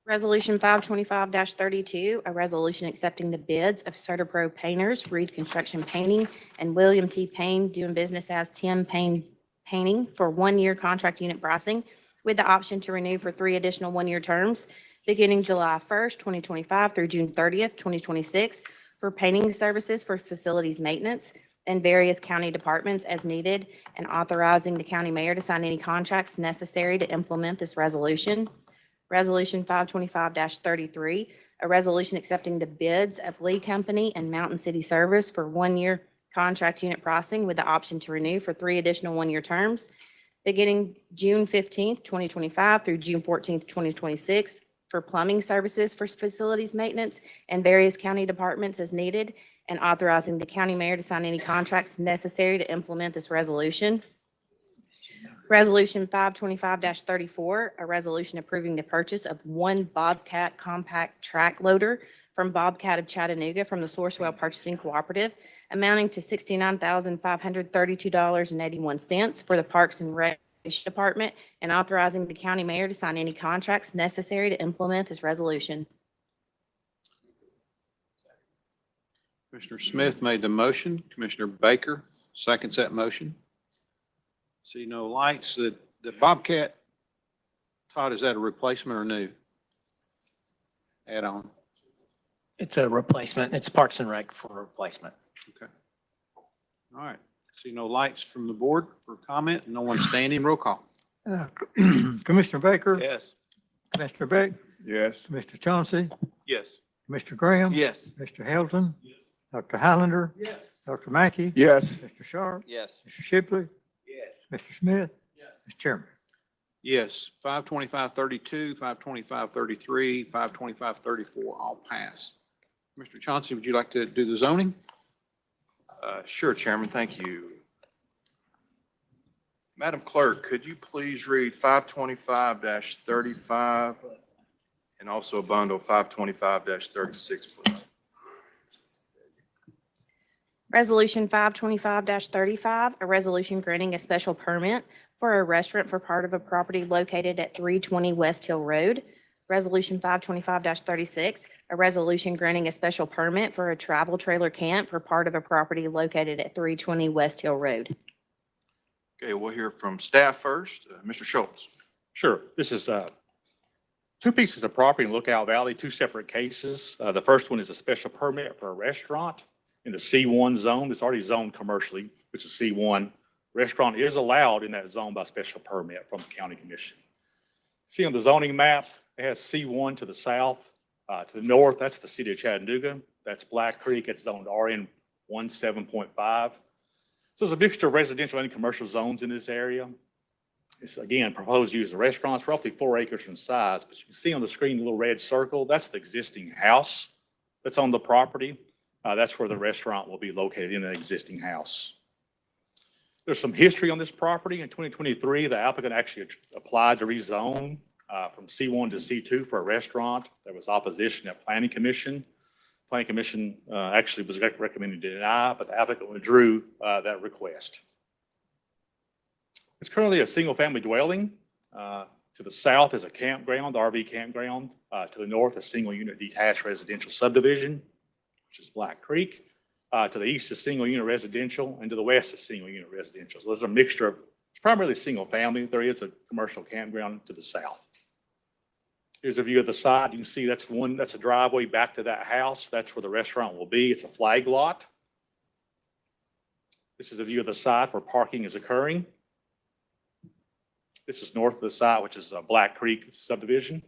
Resolution 525-32, a resolution accepting the bids of CertaPro Painters, Reed Construction Painting, and William T. Payne doing business as Tim Payne Painting for one-year contract unit pricing with the option to renew for 3 additional one-year terms beginning July 1st, 2025 through June 30th, 2026 for painting services for facilities maintenance and various county departments as needed, and authorizing the county mayor to sign any contracts necessary to implement this resolution. Resolution 525-33, a resolution accepting the bids of Lee Company and Mountain City Service for one-year contract unit pricing with the option to renew for 3 additional one-year terms beginning June 15th, 2025 through June 14th, 2026 for plumbing services for facilities maintenance and various county departments as needed, and authorizing the county mayor to sign any contracts necessary to implement this resolution. Resolution 525-34, a resolution approving the purchase of 1 Bobcat compact track loader from Bobcat of Chattanooga from the Sourcewell Purchasing Cooperative, amounting to $69,532.81 for the Parks and Recreation Department, and authorizing the county mayor to sign any contracts necessary to implement this resolution. Commissioner Smith made the motion. Commissioner Baker seconds that motion. See no lights. The Bobcat, Todd, is that a replacement or new? Add-on. It's a replacement. It's Parks and Rec for replacement. Okay. All right. See no lights from the board for comment. No one standing. Roll call. Commissioner Baker, Yes. Commissioner Beck, Yes. Mr. Chauncey, Yes. Mr. Graham. Yes. Mr. Hilton. Dr. Highlander. Yes. Dr. Mackey. Yes. Mr. Sharp. Yes. Mr. Shipley. Yes. Mr. Smith. Mr. Chairman. Yes, 525-32, 525-33, 525-34, all pass. Mr. Chauncey, would you like to do the zoning? Sure, Chairman, thank you. Madam Clerk, could you please read 525-35 and also bundle 525-36, please? Resolution 525-35, a resolution granting a special permit for a restaurant for part of a property located at 320 West Hill Road. Resolution 525-36, a resolution granting a special permit for a travel trailer camp for part of a property located at 320 West Hill Road. Okay, we'll hear from staff first. Mr. Schultz. Sure. This is 2 pieces of property in Lookout Valley, 2 separate cases. The first one is a special permit for a restaurant in the C1 zone. It's already zoned commercially, which is C1. Restaurant is allowed in that zone by special permit from the county commission. See on the zoning map, it has C1 to the south. To the north, that's the city of Chattanooga. That's Black Creek. It's zoned RN 17.5. So there's a mixture of residential and commercial zones in this area. It's again proposed use of restaurants, roughly 4 acres in size. But you can see on the screen the little red circle. That's the existing house that's on the property. That's where the restaurant will be located, in an existing house. There's some history on this property. In 2023, the applicant actually applied to rezone from C1 to C2 for a restaurant. There was opposition at Planning Commission. Planning Commission actually was recommended to deny, but the applicant withdrew that request. It's currently a single-family dwelling. To the south is a campground, RV campground. To the north, a single-unit detached residential subdivision, which is Black Creek. To the east is single-unit residential, and to the west is single-unit residential. So there's a mixture of, it's primarily single-family. There is a commercial campground to the south. Here's a view of the side. You can see that's a driveway back to that house. That's where the restaurant will be. It's a flag lot. This is a view of the side where parking is occurring. This is north of the site, which is a Black Creek subdivision.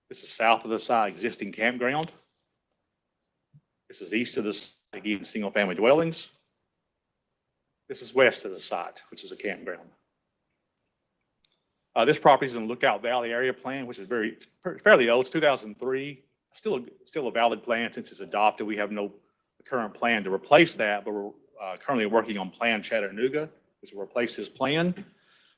This is south of the site, existing campground. This is east of the, again, single-family dwellings. This is west of the site, which is a campground. This property is in the Lookout Valley area plan, which is fairly old. It's 2003. Still a valid plan since it's adopted. We have no current plan to replace that, but we're currently working on Plan Chattanooga, which will replace this plan.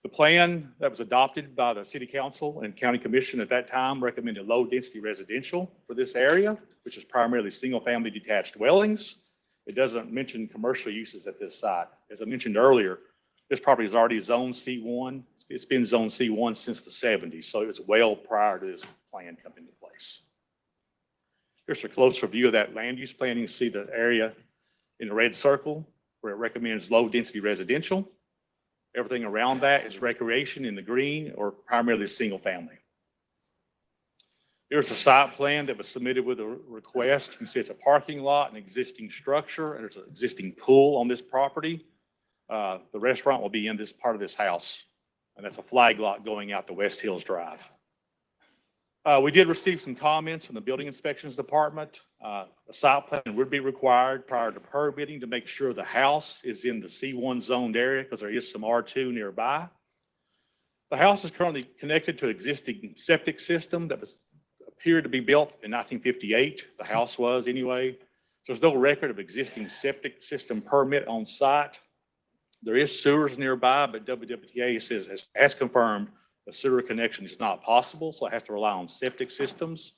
The plan that was adopted by the city council and county commission at that time recommended low-density residential for this area, which is primarily single-family detached dwellings. It doesn't mention commercial uses at this site. As I mentioned earlier, this property is already zoned C1. It's been zoned C1 since the 70s, so it was well prior to this plan coming into place. Here's a closer view of that land use plan. You can see the area in the red circle where it recommends low-density residential. Everything around that is recreation in the green or primarily single family. Here's a site plan that was submitted with a request. You can see it's a parking lot, an existing structure, and there's an existing pool on this property. The restaurant will be in this part of this house, and that's a flag lot going out to West Hills Drive. We did receive some comments from the building inspections department. A site plan would be required prior to permitting to make sure the house is in the C1 zoned area because there is some R2 nearby. The house is currently connected to an existing septic system that appeared to be built in 1958. The house was anyway. So there's no record of existing septic system permit on site. There is sewers nearby, but WWTA has confirmed a sewer connection is not possible, so it has to rely on septic systems.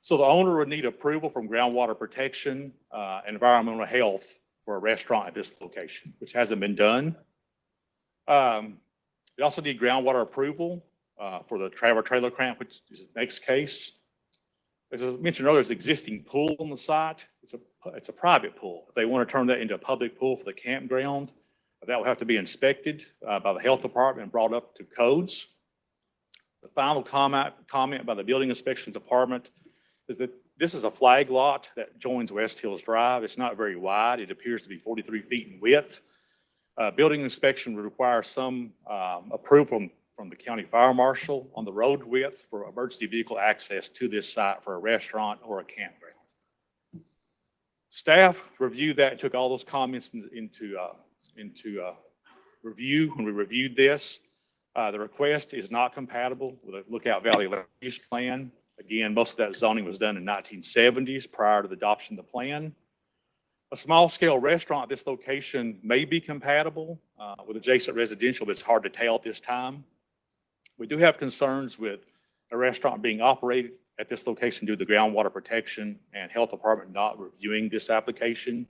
So the owner would need approval from groundwater protection and environmental health for a restaurant at this location, which hasn't been done. We also need groundwater approval for the Travel Trailer Camp, which is the next case. As I mentioned earlier, there's an existing pool on the site. It's a private pool. If they want to turn that into a public pool for the campground, that will have to be inspected by the health department and brought up to codes. The final comment by the building inspection department is that this is a flag lot that joins West Hills Drive. It's not very wide. It appears to be 43 feet in width. Building inspection would require some approval from the county fire marshal on the road width for emergency vehicle access to this site for a restaurant or a campground. Staff reviewed that and took all those comments into review when we reviewed this. The request is not compatible with a Lookout Valley land use plan. Again, most of that zoning was done in 1970s prior to the adoption of the plan. A small-scale restaurant at this location may be compatible with adjacent residential, but it's hard to tell at this time. We do have concerns with a restaurant being operated at this location due to the groundwater protection and health department not reviewing this application.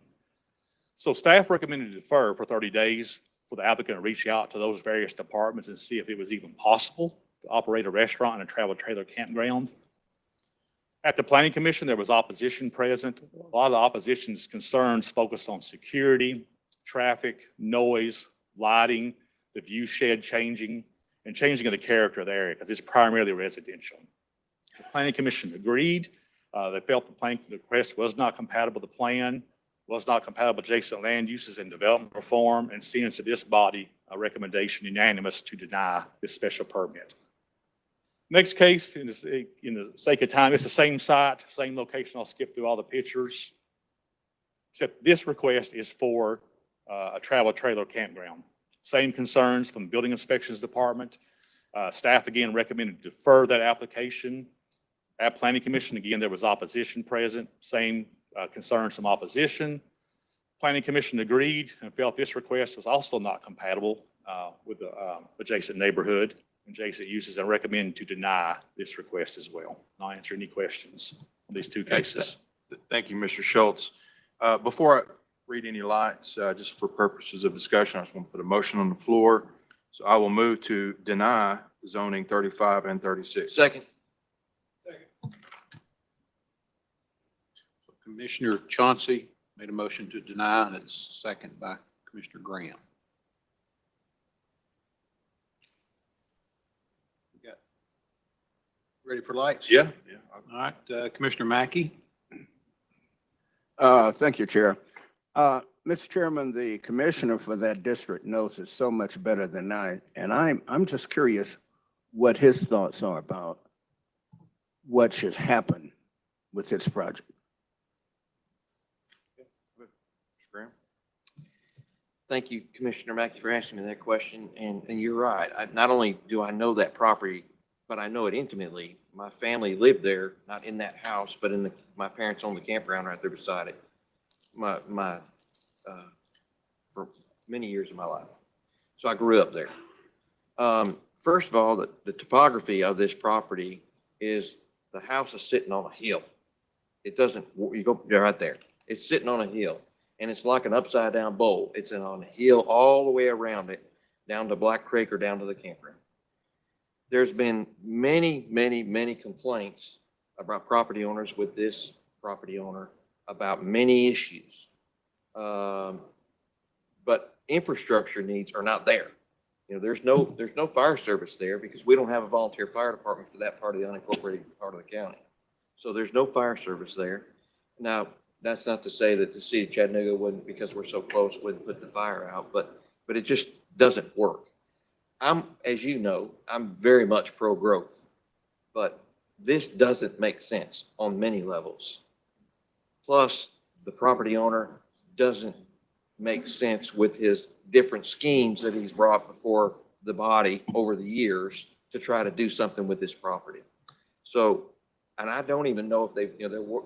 So staff recommended to defer for 30 days for the applicant to reach out to those various departments and see if it was even possible to operate a restaurant and a travel trailer campground. At the Planning Commission, there was opposition present. A lot of the opposition's concerns focused on security, traffic, noise, lighting, the view shed changing, and changing of the character of the area because it's primarily residential. The Planning Commission agreed. They felt the request was not compatible with the plan. was not compatible with adjacent land uses and development reform, and seeing to this body a recommendation unanimous to deny this special permit. Next case, in the sake of time, it's the same site, same location. I'll skip through all the pictures. Except this request is for a travel trailer campground. Same concerns from the Building Inspections Department. Staff again recommended to defer that application. At Planning Commission, again, there was opposition present, same concerns from opposition. Planning Commission agreed and felt this request was also not compatible with the adjacent neighborhood, adjacent uses, and recommend to deny this request as well. I'll answer any questions on these two cases. Thank you, Mr. Schultz. Before I read any lights, just for purposes of discussion, I just want to put a motion on the floor. So I will move to deny zoning 35 and 36. Second. Commissioner Chauncey made a motion to deny, and it's second by Commissioner Graham. We got ready for lights? Yeah. All right, Commissioner Mackey. Thank you, Chair. Mr. Chairman, the commissioner for that district knows it so much better than I, and I'm just curious what his thoughts are about what should happen with this project. Graham? Thank you, Commissioner Mackey, for asking me that question. And you're right. Not only do I know that property, but I know it intimately. My family lived there, not in that house, but my parents owned the campground right there beside it. For many years of my life. So I grew up there. First of all, the topography of this property is the house is sitting on a hill. It doesn't, you're right there. It's sitting on a hill. And it's like an upside down bowl. It's on a hill all the way around it, down to Black Creek or down to the campground. There's been many, many, many complaints about property owners with this property owner about many issues. But infrastructure needs are not there. You know, there's no fire service there because we don't have a volunteer fire department for that part of the unincorporated part of the county. So there's no fire service there. Now, that's not to say that the city of Chattanooga wouldn't, because we're so close, wouldn't put the fire out, but it just doesn't work. As you know, I'm very much pro-growth, but this doesn't make sense on many levels. Plus, the property owner doesn't make sense with his different schemes that he's brought before the body over the years to try to do something with this property. So, and I don't even know if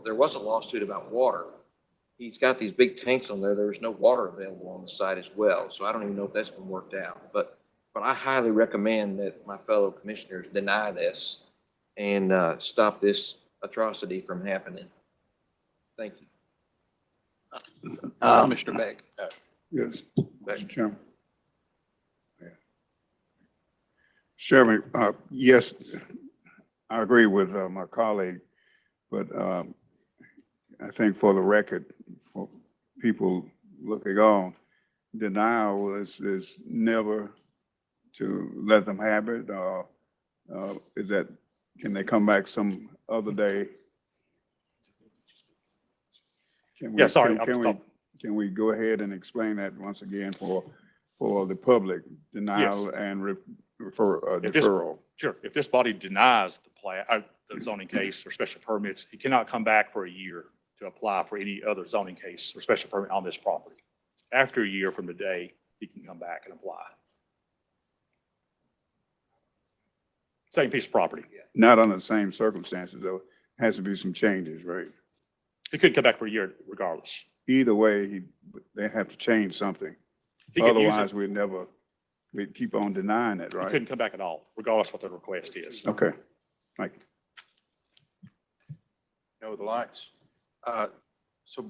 there was a lawsuit about water. He's got these big tanks on there. There was no water available on the site as well. So I don't even know if that's been worked out. But I highly recommend that my fellow commissioners deny this and stop this atrocity from happening. Thank you. Commissioner Beck. Yes, Mr. Chairman. Yeah. Chairman, yes, I agree with my colleague, but I think for the record, for people looking on, denial is never to let them have it, or is that, can they come back some other day? Yeah, sorry. Can we go ahead and explain that once again for the public, denial and deferral? Sure. If this body denies the zoning case or special permits, he cannot come back for a year to apply for any other zoning case or special permit on this property. After a year from today, he can come back and apply. Same piece of property. Not under the same circumstances, though. Has to be some changes, right? He could come back for a year regardless. Either way, they have to change something. Otherwise, we'd keep on denying it, He right? couldn't come back at all, regardless what the request is. Okay, thank you. Go the lights. So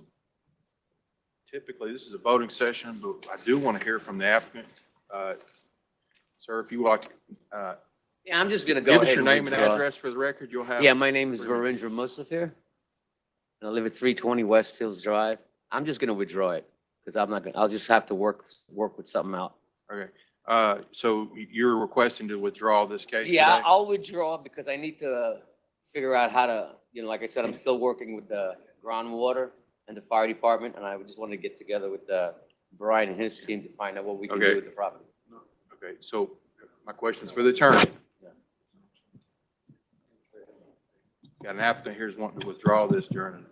typically, this is a voting session, but I do want to hear from the applicant. Sir, if you would like to Yeah, I'm just gonna go give us ahead your and name and withdraw. address for the record, you'll have. Yeah, my name is Varindra Musafir. And I live at 320 West Hills Drive. I'm just gonna withdraw it because I'm not gonna, I'll just have to work with something out. Okay, so you're requesting to withdraw this case Yeah, today? I'll withdraw because I need to figure out how to, like I said, I'm still working with the groundwater. and the fire department, and I just wanted to get together with Brian and his team to find out what we can Okay. do with the property. Okay, so my question is for the attorney. Got an applicant here who's wanting to withdraw this during a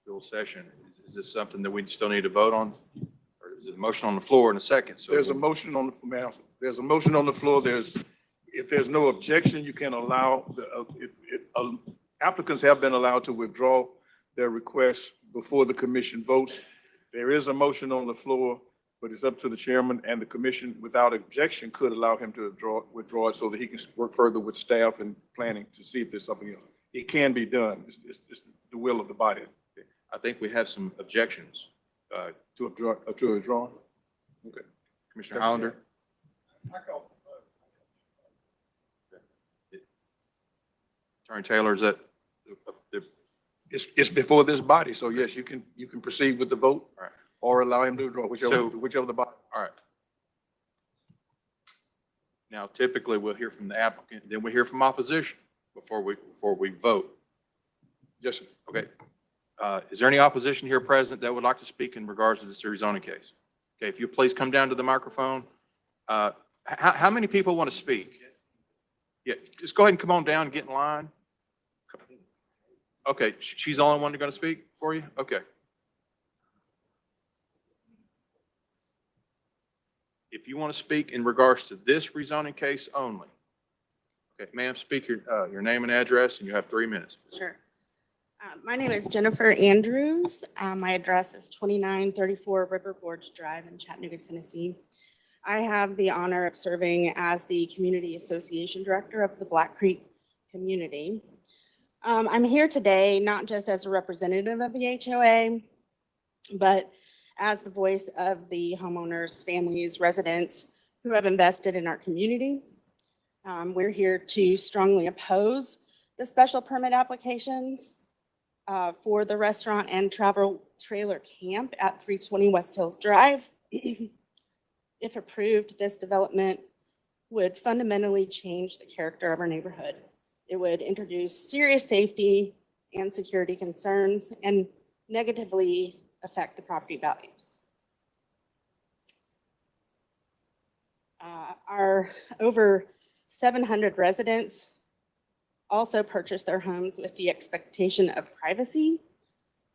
dual session. Is this something that we still need to vote on? Or is it a motion on the floor in a second? So There's a motion on the, ma'am, there's a motion on the floor. If there's no objection, you can allow, applicants have been allowed to withdraw their requests before the commission votes. There is a motion on the floor, but it's up to the chairman, and the commission, without objection, could allow him to withdraw it so that he can work further with staff and planning to see if there's something else. It can be done. It's the will of the body. I think we have some objections. To withdraw? Okay. Commissioner Hollander? Attorney Taylor, is that? It's before this body, so yes, you can proceed with the vote. All right. Or allow him to withdraw, So- whichever the body. All right. Now, typically, we'll hear from the applicant, then we hear from opposition before we vote. Yes, sir. Okay. Is there any opposition here present that would like to speak in regards to this rezoning case? Okay, if you please come down to the microphone. How many people want to speak? Yeah, just go ahead and come on down and get in line. Okay, she's the only one that's going to speak for you? Okay. If you want to speak in regards to this rezoning case only. Okay, ma'am, speak your name and address, and you have 3 minutes. Sure. My name is Jennifer Andrews. My address is 2934 River Gorge Drive in Chattanooga, Tennessee. I have the honor of serving as the Community Association Director of the Black Creek community. I'm here today not just as a representative of the HOA, but as the voice of the homeowners, families, residents who have invested in our community. We're here to strongly oppose the special permit applications for the restaurant and travel trailer camp at 320 West Hills Drive. If approved, this development would fundamentally change the character of our neighborhood. It would introduce serious safety and security concerns and negatively affect the property values. Our over 700 residents also purchased their homes with the expectation of privacy.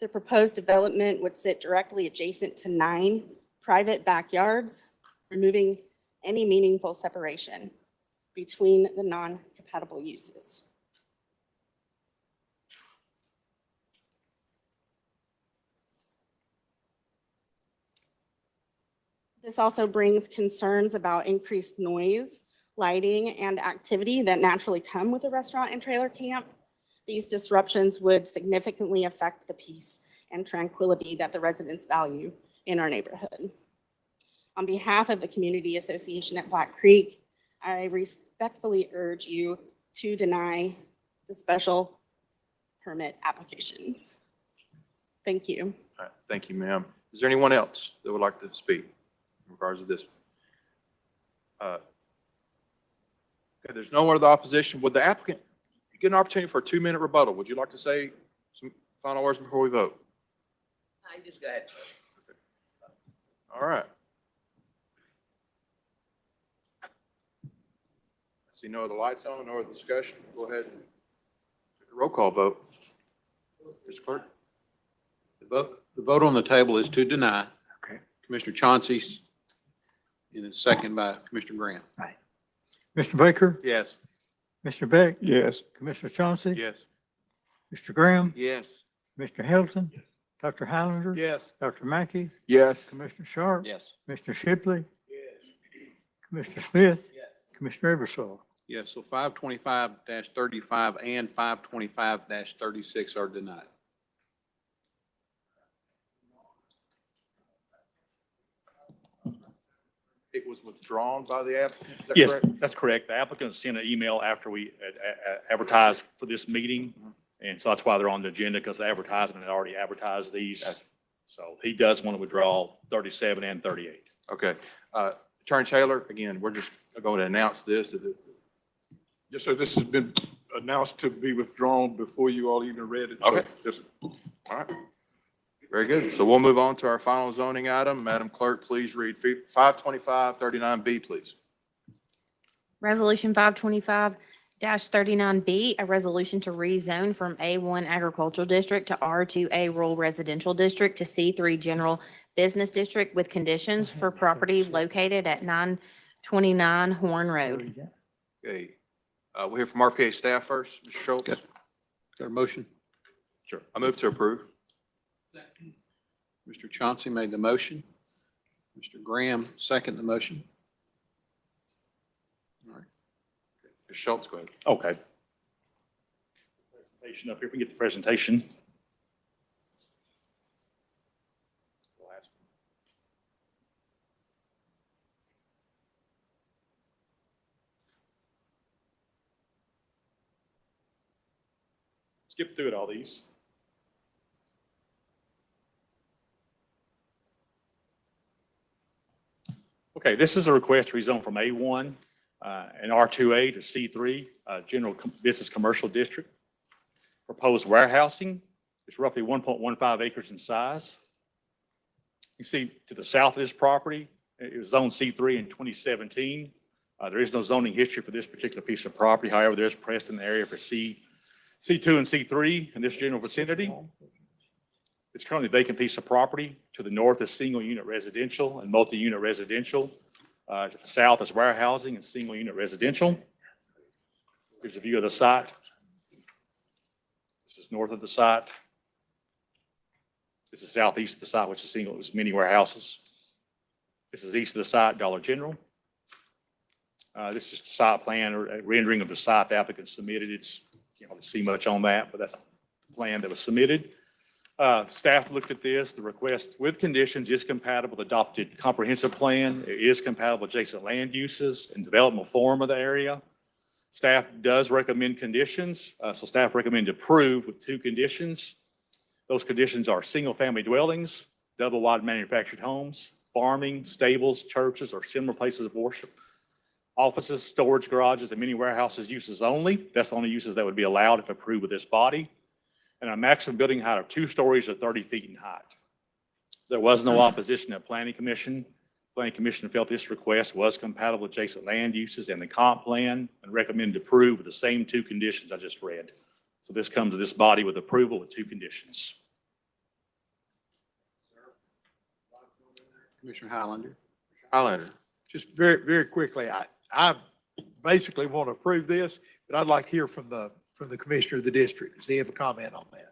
The proposed development would sit directly adjacent to 9 private backyards, removing any meaningful separation between the non-compatible uses. This also brings concerns about increased noise, lighting, and activity that naturally come with a restaurant and trailer camp. These disruptions would significantly affect the peace and tranquility that the residents value in our neighborhood. On behalf of the Community Association at Black Creek, I respectfully urge you to deny the special permit applications. Thank you. All right, thank you, ma'am. Is there anyone else that would like to speak in regards to this? Okay, there's no other opposition. Would the applicant get an opportunity for a 2-minute rebuttal? Would you like to say some final words before we vote? I just go ahead. All right. I see no other lights on, no other discussion. Go ahead and take a roll call vote. Mr. Clerk? The vote on the table is to deny. Okay. Commissioner Chauncey, and it's second by Commissioner Graham. Mr. Baker? Yes. Mr. Beck? Yes. Commissioner Chauncey? Yes. Mr. Graham? Yes. Mr. Hilton? Dr. Highlander? Yes. Dr. Mackey? Yes. Commissioner Sharp? Yes. Mr. Shipley? Commissioner Smith? Commissioner Eversole? Yes, so 525-35 and 525-36 are denied. It was withdrawn by the applicant? Is that Yes, correct? that's correct. The applicant sent an email after we advertised for this meeting. And so that's why they're on the agenda, because the advertisement had already advertised these. So he does want to withdraw 37 and 38. Okay. Attorney Taylor, again, we're just going to announce this. Yes, sir. This has been announced to be withdrawn before you all even read it. Okay. Yes, sir. All right. Very good. So we'll move on to our final zoning item. Madam Clerk, please read 525-39B, please. Resolution 525-39B, a resolution to rezone from A1 Agricultural District to R2A Rural Residential District to C3 General Business District with conditions for property located at 929 Horn Road. Okay. We'll hear from RPA staff first. Mr. Schultz? Got a motion? Sure. I move to approve. Mr. Chauncey made the motion. Mr. Graham second the motion. All right. Mr. Schultz, go ahead. Okay. Presentation up here. If we get the presentation. Skip through it, all these. Okay, this is a request to rezone from A1 and R2A to C3, General Business Commercial District. Proposed warehousing is roughly 1.15 acres in size. You see to the south of this property, it was zoned C3 in 2017. There is no zoning history for this particular piece of property. However, there's precedent area for C2 and C3 in this general vicinity. It's currently a vacant piece of property. To the north is single-unit residential and multi-unit residential. To the south is warehousing and single-unit residential. Here's a view of the site. This is north of the site. This is southeast of the site, which is single, it was many warehouses. This is east of the site, Dollar General. This is just a site plan or a rendering of the site the applicant submitted. Can't really see much on that, but that's the plan that was submitted. Staff looked at this. The request with conditions is compatible with adopted comprehensive plan. It is compatible with adjacent land uses and development form of the area. Staff does recommend conditions. So staff recommend to approve with 2 conditions. Those conditions are single-family dwellings, double-wide manufactured homes, farming, stables, churches, or similar places of worship, offices, storage garages, and many warehouses uses only. That's the only uses that would be allowed if approved with this body. And a maximum building height of 2 stories or 30 feet in height. There was no opposition at Planning Commission. Planning Commission felt this request was compatible with adjacent land uses and the comp plan and recommended approve with the same 2 conditions I just read. So this comes to this body with approval with 2 conditions. Commissioner Highlander. Highlander. Just very, very quickly, I basically want to approve this, but I'd like to hear from the commissioner of the district. Does he have a comment on that?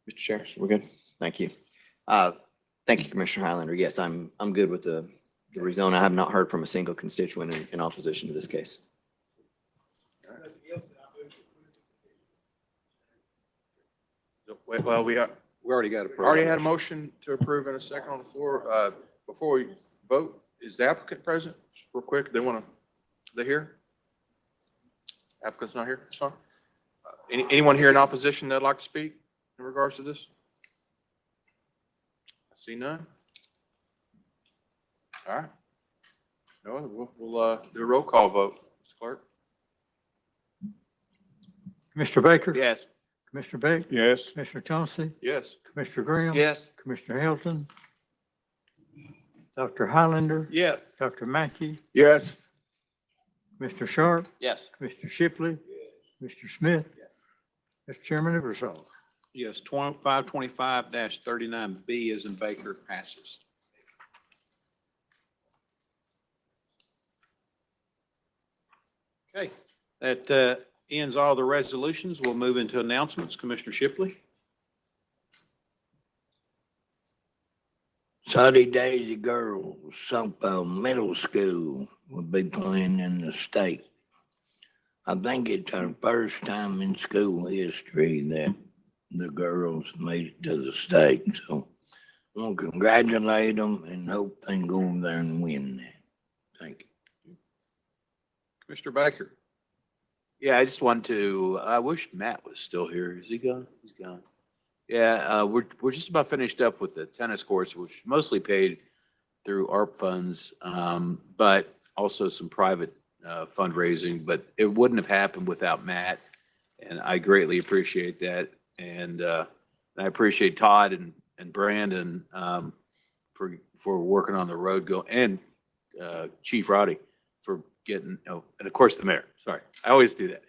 Mr. Chair, we're good. Thank you. Thank you, Commissioner Highlander. Yes, I'm good with the rezone. I have not heard from a single constituent in opposition to this case. Well, we already got approved. already had a motion to approve in a second on the floor. Before we vote, is the applicant present? Just real quick, they here? Applicant's not here? That's fine. Anyone here in opposition that'd like to speak in regards to this? I see none. All right. No, we'll do a roll call vote. Mr. Clerk? Commissioner Baker? Yes. Commissioner Beck? Yes. Commissioner Chauncey? Yes. Commissioner Graham? Yes. Commissioner Hilton? Dr. Highlander? Yes. Dr. Mackey? Yes. Mr. Sharp? Yes. Mr. Shipley? Mr. Smith? Mr. Chairman, it resolved. Yes, 525-39B is in Baker passes. Okay, that ends all the resolutions. We'll move into announcements. Commissioner Shipley. Sunny Daisy Girls, Sunkville Middle School will be playing in the state. I think it's our first time in school history that the girls made it to the state. So I want to congratulate them and hope they can go over there and win that. Thank you. Commissioner Baker. Yeah, I just want to, I wish Matt was still here. Is he gone? He's gone. Yeah, we're just about finished up with the tennis courts, which mostly paid through ARP funds, but also some private fundraising, but it wouldn't have happened without Matt, and I greatly appreciate that. And I appreciate Todd and Brandon for working on the road and Chief Roddy for getting, oh, and of course the mayor, sorry, I always do that.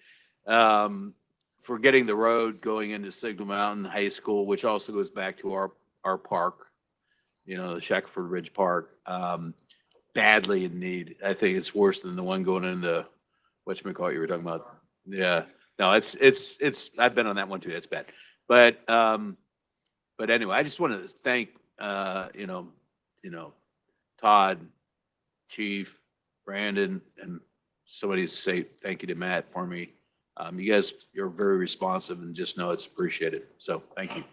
For getting the road going into Signal Mountain High School, which also goes back to our park, you know, the Shackelford Ridge Park, badly in need. I think it's worse than the one going into, whatchamacallit you were talking about. Yeah, no, it's, I've been on that one too. It's bad. But anyway, I just wanted to thank, you know, Todd, Chief, Brandon, and somebody to say thank you to Matt for me. You guys, you're very responsive and just know it's appreciated. So thank you.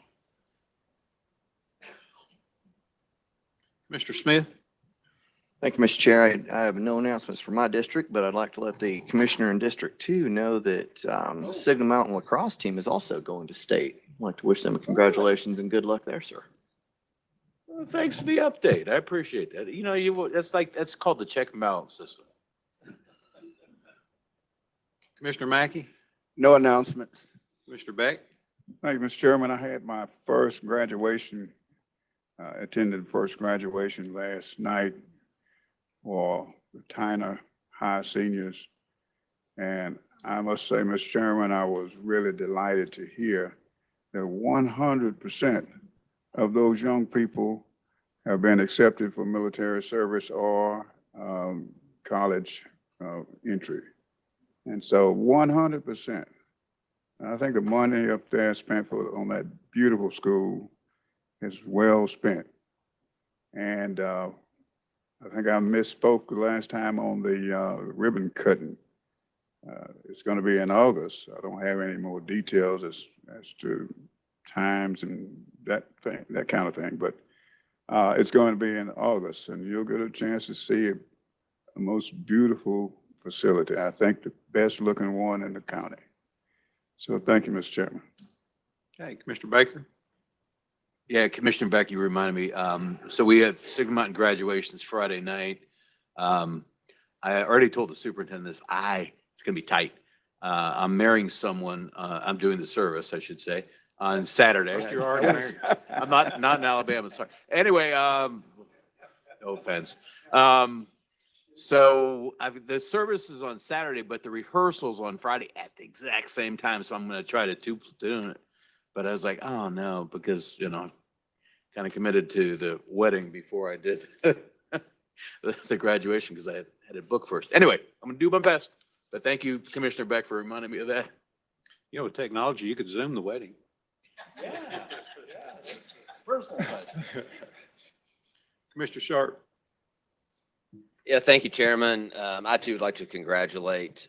Mr. Smith? Thank you, Mr. Chair. I have no announcements for my district, but I'd like to let the commissioner in District 2 know that Signal Mountain lacrosse team is also going to state. I'd like to wish them congratulations and good luck there, sir. Well, thanks for the update. I appreciate that. You know, that's called the check and balance system. Commissioner Mackey? No announcements. Mr. Beck? Thank you, Mr. Chairman. I had my first graduation, attended first graduation last night for the Tyner High seniors. And I must say, Mr. Chairman, I was really delighted to hear that 100% of those young people have been accepted for military service or college entry. And so 100%. I think the money up there spent on that beautiful school is well spent. And I think I misspoke the last time on the ribbon cutting. It's going to be in August. I don't have any more details as to times and that kind of thing, but it's going to be in August, and you'll get a chance to see a most beautiful facility. I think the best looking one in the county. So thank you, Mr. Chairman. Okay, Commissioner Baker? Yeah, Commissioner Beck, you reminded me. So we have Signal Mountain graduations Friday night. I already told the superintendent this. It's going to be tight. I'm marrying someone. I'm doing the service, I should say, on Saturday. You already married. I'm not in Alabama. Sorry. Anyway, no offense. So the service is on Saturday, but the rehearsal's on Friday at the exact same time. So I'm going to try to platoon it. But I was like, oh no, because, you know, kind of committed to the wedding before I did the graduation because I had it booked first. Anyway, I'm going to do my best. But thank you, Commissioner Beck, for reminding me of that. You know, with technology, you could Zoom the wedding. Yeah. Personal Commissioner Sharp? Yeah, thank you, Chairman. I too would like to congratulate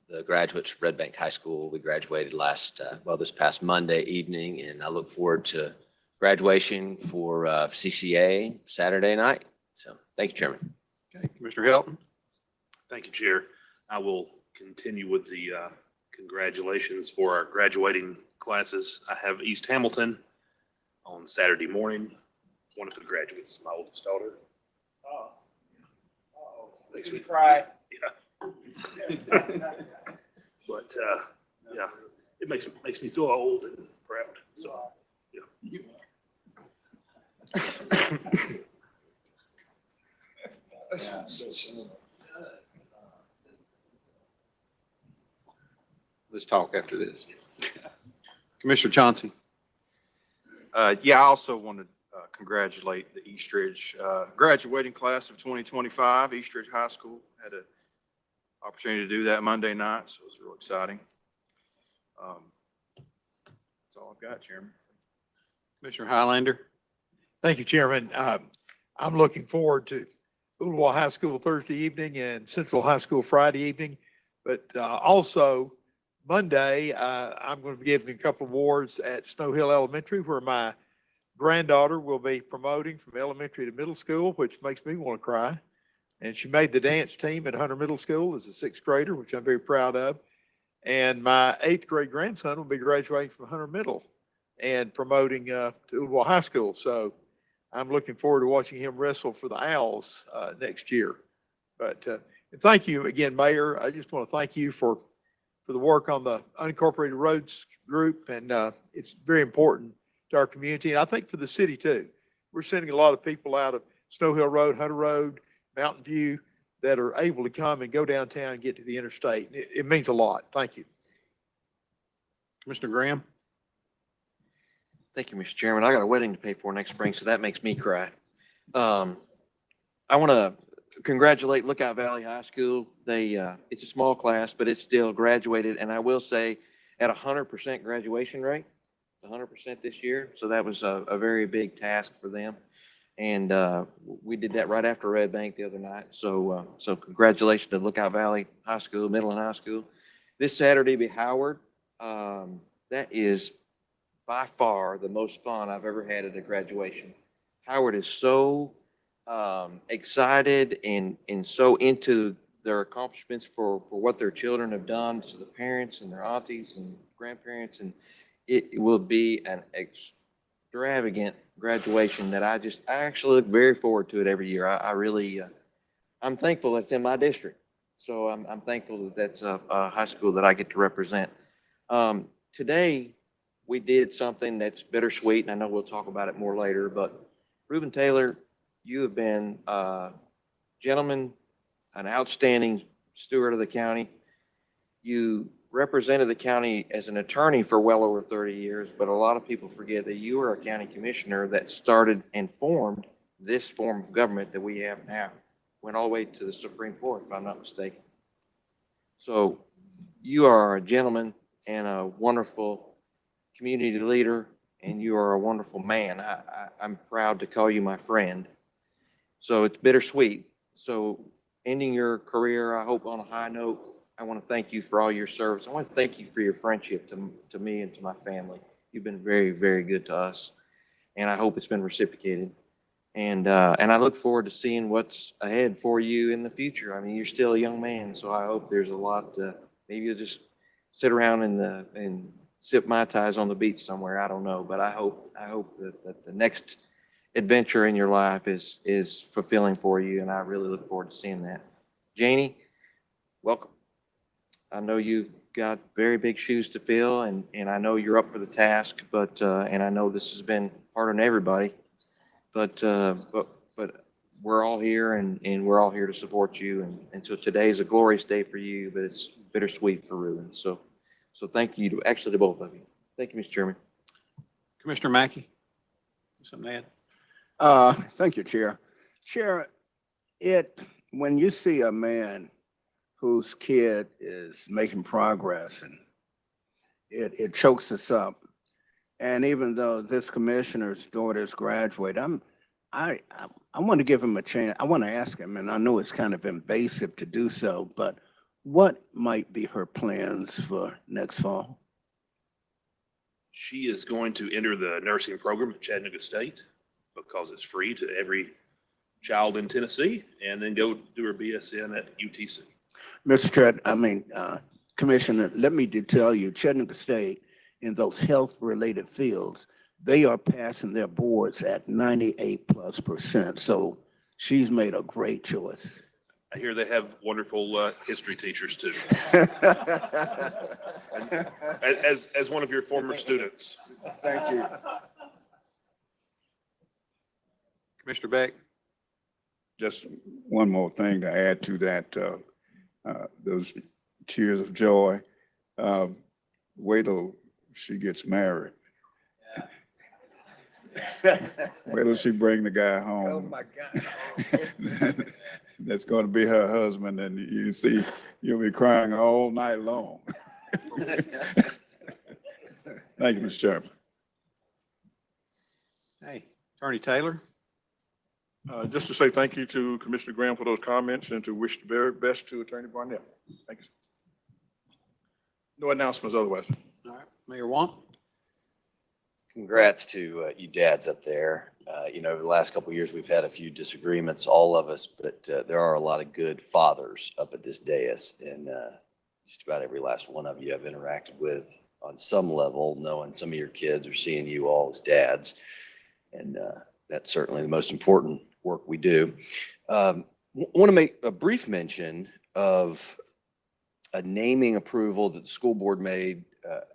the graduates of Red Bank High School. We graduated this past Monday evening, and I look forward to graduation for CCA Saturday night. So thank you, Chairman. Okay, Commissioner Helton? Thank you, Chair. I will continue with the congratulations for our graduating classes. I have East Hamilton on Saturday morning. One of the graduates, my oldest daughter. Makes me cry. Yeah. But yeah, it makes me feel old and proud. So yeah. Let's talk after this. Commissioner Chauncey? Yeah, I also want to congratulate the Eastridge graduating class of 2025. Eastridge High School had an opportunity to do that Monday night, so it was real exciting. That's all I've got, Chairman. Commissioner Highlander? Thank you, Chairman. I'm looking forward to Ooltewah High School Thursday evening and Central High School Friday evening. But also Monday, I'm going to be giving a couple of awards at Snow Hill Elementary, where my granddaughter will be promoting from elementary to middle school, which makes me want to cry. And she made the dance team at Hunter Middle School as a sixth grader, which I'm very proud of. And my eighth grade grandson will be graduating from Hunter Middle and promoting to Ooltewah High School. So I'm looking forward to watching him wrestle for the Owls next year. But thank you again, Mayor. I just want to thank you for for the work on the unincorporated roads group, and it's very important to our community, and I think for the city too. We're sending a lot of people out of Snow Hill Road, Hunter Road, Mountain View, that are able to come and go downtown and get to the interstate. It means a lot. Thank you. Commissioner Graham? Thank you, Mr. Chairman. I got a wedding to pay for next spring, so that makes me cry. I want to congratulate Lookout Valley High School. It's a small class, but it's still graduated, and I will say at 100% graduation rate, 100% this year. So that was a very big task for them. And we did that right after Red Bank the other night. So congratulations to Lookout Valley High School, Middle and High School. This Saturday be Howard. That is by far the most fun I've ever had at a graduation. Howard is so excited and so into their accomplishments for what their children have done to the parents and their aunties and grandparents. And it will be an extravagant graduation that I actually look very forward to it every year. I really, I'm thankful that's in my district. So I'm thankful that that's a high school that I get to represent. Today, we did something that's bittersweet, and I know we'll talk about it more later, but Reuben Taylor, you have been a gentleman, an outstanding steward of the county. You represented the county as an attorney for well over 30 years, but a lot of people forget that you were a county commissioner that started and formed this form of government that we have now. Went all the way to the Supreme Court, if I'm not mistaken. So you are a gentleman and a wonderful community leader, and you are a wonderful man. I'm proud to call you my friend. So it's bittersweet. So ending your career, I hope on a high note. I want to thank you for all your service. I want to thank you for your friendship to me and to my family. You've been very, very good to us, and I hope it's been reciprocated. And I look forward to seeing what's ahead for you in the future. I mean, you're still a young man, so I hope there's a lot. Maybe you'll just sit around and sip Mai Tais on the beach somewhere. I don't know, but I hope that the next adventure in your life is fulfilling for you, and I really look forward to seeing that. Janie, welcome. I know you've got very big shoes to fill, and I know you're up for the task, but and I know this has been hard on everybody, but we're all here, and we're all here to support you, and so today is a glorious day for you, but it's bittersweet for Reuben. So thank you to both of you. Thank you, Mr. Chairman. Commissioner Mackey, something to add? Thank you, Chair. Chair, when you see a man whose kid is making progress, and it chokes us up. And even though this commissioner's daughter's graduate, I want to give him a chance. I want to ask him, and I know it's kind of invasive to do so, but what might be her plans for next fall? She is going to enter the nursing program at Chattanooga State because it's free to every child in Tennessee, and then go do her BSN at UTC. Commissioner, let me tell you, Chattanooga State, in those health-related fields, they are passing their boards at 98+%. So she's made a great choice. I hear they have wonderful history teachers too. As one of your former students. Thank you. Commissioner Beck? Just one more thing to add to that, those tears of joy. Wait till she gets married. Wait till she bring the guy home. Oh, my God. That's going to be her husband, and you see, you'll be crying all night long. Thank you, Mr. Chairman. Hey, Attorney Taylor? Just to say thank you to Commissioner Graham for those comments, and to wish the very best to Attorney Barnett. Thanks. No announcements otherwise. All right, Mayor Want? Congrats to you dads up there. Over the last couple of years, we've had a few disagreements, all of us, but there are a lot of good fathers up at this dais, and just about every last one of you I've interacted with on some level, knowing some of your kids or seeing you all as dads. And that's certainly the most important work we do. Want to make a brief mention of a naming approval that the school board made.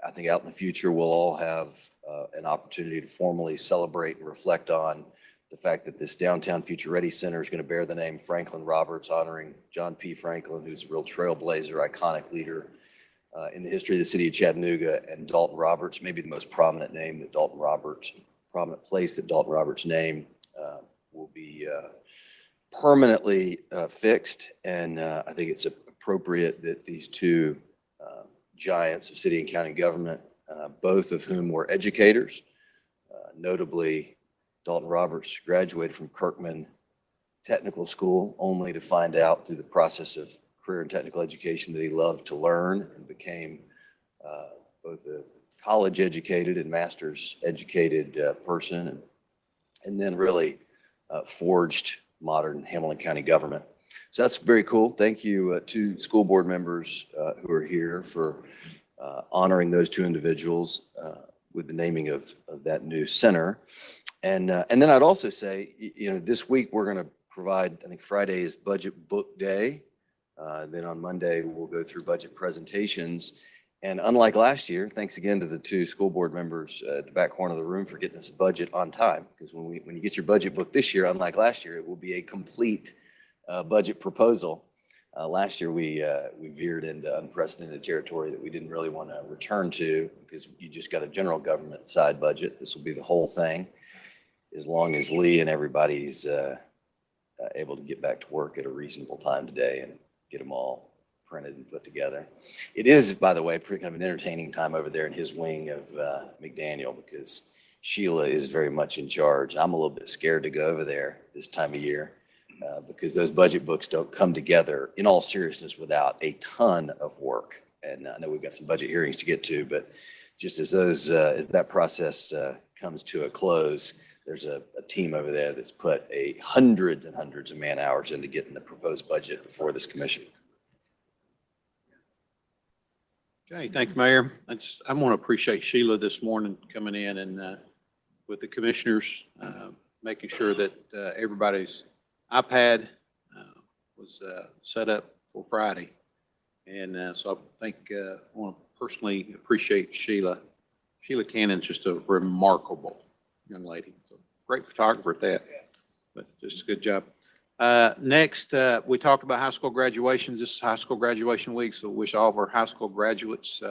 I think out in the future, we'll all have an opportunity to formally celebrate and reflect on the fact that this Downtown Future Ready Center is going to bear the name Franklin Roberts, honoring John P. Franklin, who's a real trailblazer, iconic leader in the history of the city of Chattanooga, and Dalton Roberts, maybe the most prominent name that Dalton Roberts, prominent place that Dalton Roberts' name will be permanently fixed. And I think it's appropriate that these two giants of city and county government, both of whom were educators, notably Dalton Roberts graduated from Kirkman Technical School only to find out through the process of career and technical education that he loved to learn, and became both a college educated and master's educated person, and then really forged modern Hamilton County government. So that's very cool. Thank you to school board members who are here for honoring those two individuals with the naming of that new center. And then I'd also say, this week we're going to provide, I think Friday is budget book day. Then on Monday, we'll go through budget presentations. And unlike last year, thanks again to the two school board members at the back corner of the room for getting us a budget on time. Because when you get your budget book this year, unlike last year, it will be a complete budget proposal. Last year, we veered into unprecedented territory that we didn't really want to return to, because you just got a general government side budget. This will be the whole thing, as long as Lee and everybody's able to get back to work at a reasonable time today and get them all printed and put together. It is, by the way, pretty kind of an entertaining time over there in his wing of McDaniel, because Sheila is very much in charge. I'm a little bit scared to go over there this time of year because those budget books don't come together, in all seriousness, without a ton of work. And I know we've got some budget hearings to get to, but just as that process comes to a close, there's a team over there that's put hundreds and hundreds of man hours into getting the proposed budget before this commission. Okay, thank you, Mayor. I want to appreciate Sheila this morning coming in and with the commissioners, making sure that everybody's iPad was set up for Friday. And so I want to personally appreciate Sheila. Sheila Cannon's just a remarkable young lady. So great photographer at that, but just a good job. Next, we talked about high school graduations. This is high school graduation week, so wish all of our high school graduates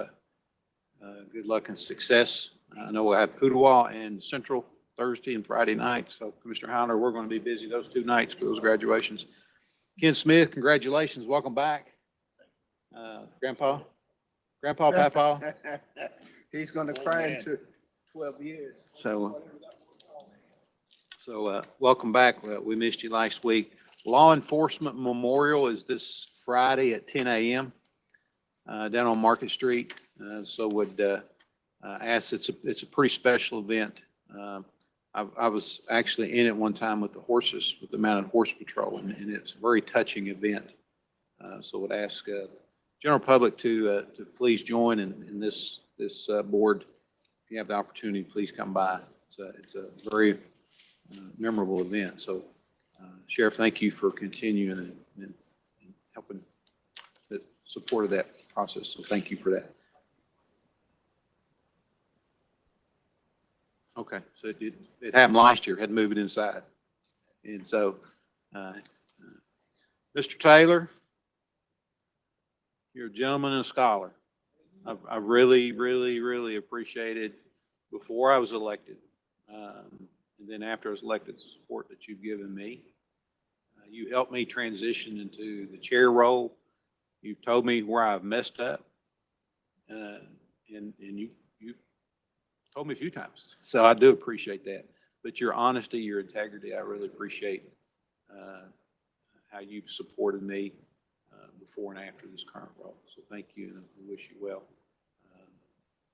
good luck and success. I know we have Ooltewah and Central Thursday and Friday night, so Commissioner Howner, we're going to be busy those 2 nights for those graduations. Ken Smith, congratulations. Welcome back. Grandpa, Papa. He's going to cry into 12 years. So welcome back. We missed you last week. Law Enforcement Memorial is this Friday at 10 a.m. Down on Market Street. So would ask, it's a pretty special event. I was actually in it one time with the horses, with the Mounted Horse Patrol, and it's a very touching event. So would ask general public to please join in this board. If you have the opportunity, please come by. It's a very memorable event. So, Sheriff, thank you for continuing and helping the support of that process. So thank you for that. Okay, so it happened last year, had to move it inside. And so, Mr. Taylor, you're a gentleman and a scholar. I really, really, really appreciated before I was elected. And then after I was elected, the support that you've given me. You helped me transition into the chair role. You've told me where I've messed up. And you've told me a few times. So I do appreciate that. But your honesty, your integrity, I really appreciate how you've supported me before and after this current role. So thank you, and I wish you well.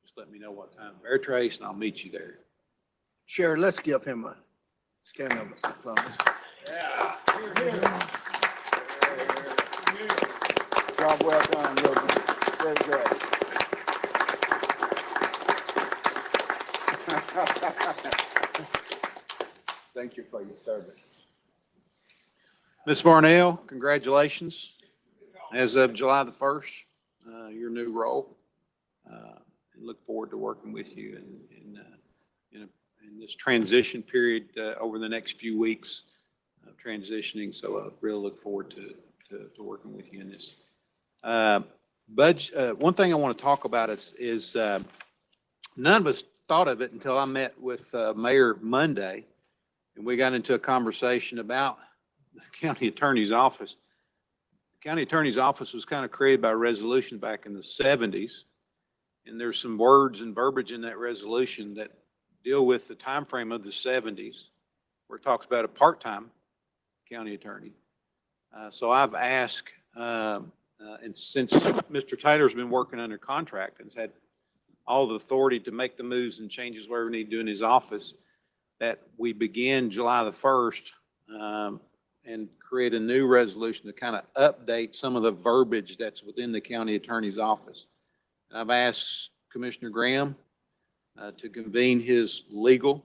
Just let me know what time. Bear Trace, and I'll meet you there. Sherry, let's give him a stand up applause. Yeah. Job well done, Logan. Very good. Thank you for your service. Ms. Varnell, congratulations. As of July the 1st, your new role. And look forward to working with you in this transition period over the next few weeks of transitioning. So I really look forward to working with you in this. One thing I want to talk about is none of us thought of it until I met with Mayor Monday, and we got into a conversation about the county attorney's office. The county attorney's office was kind of created by resolution back in the 70s, and there's some words and verbiage in that resolution that deal with the time frame of the 70s, where it talks about a part-time county attorney. So I've asked, and since Mr. Taylor's been working under contract and has had all the authority to make the moves and changes wherever we need to do in his office, that we begin July the 1st and create a new resolution to kind of update some of the verbiage that's within the county attorney's office. And I've asked Commissioner Graham to convene his legal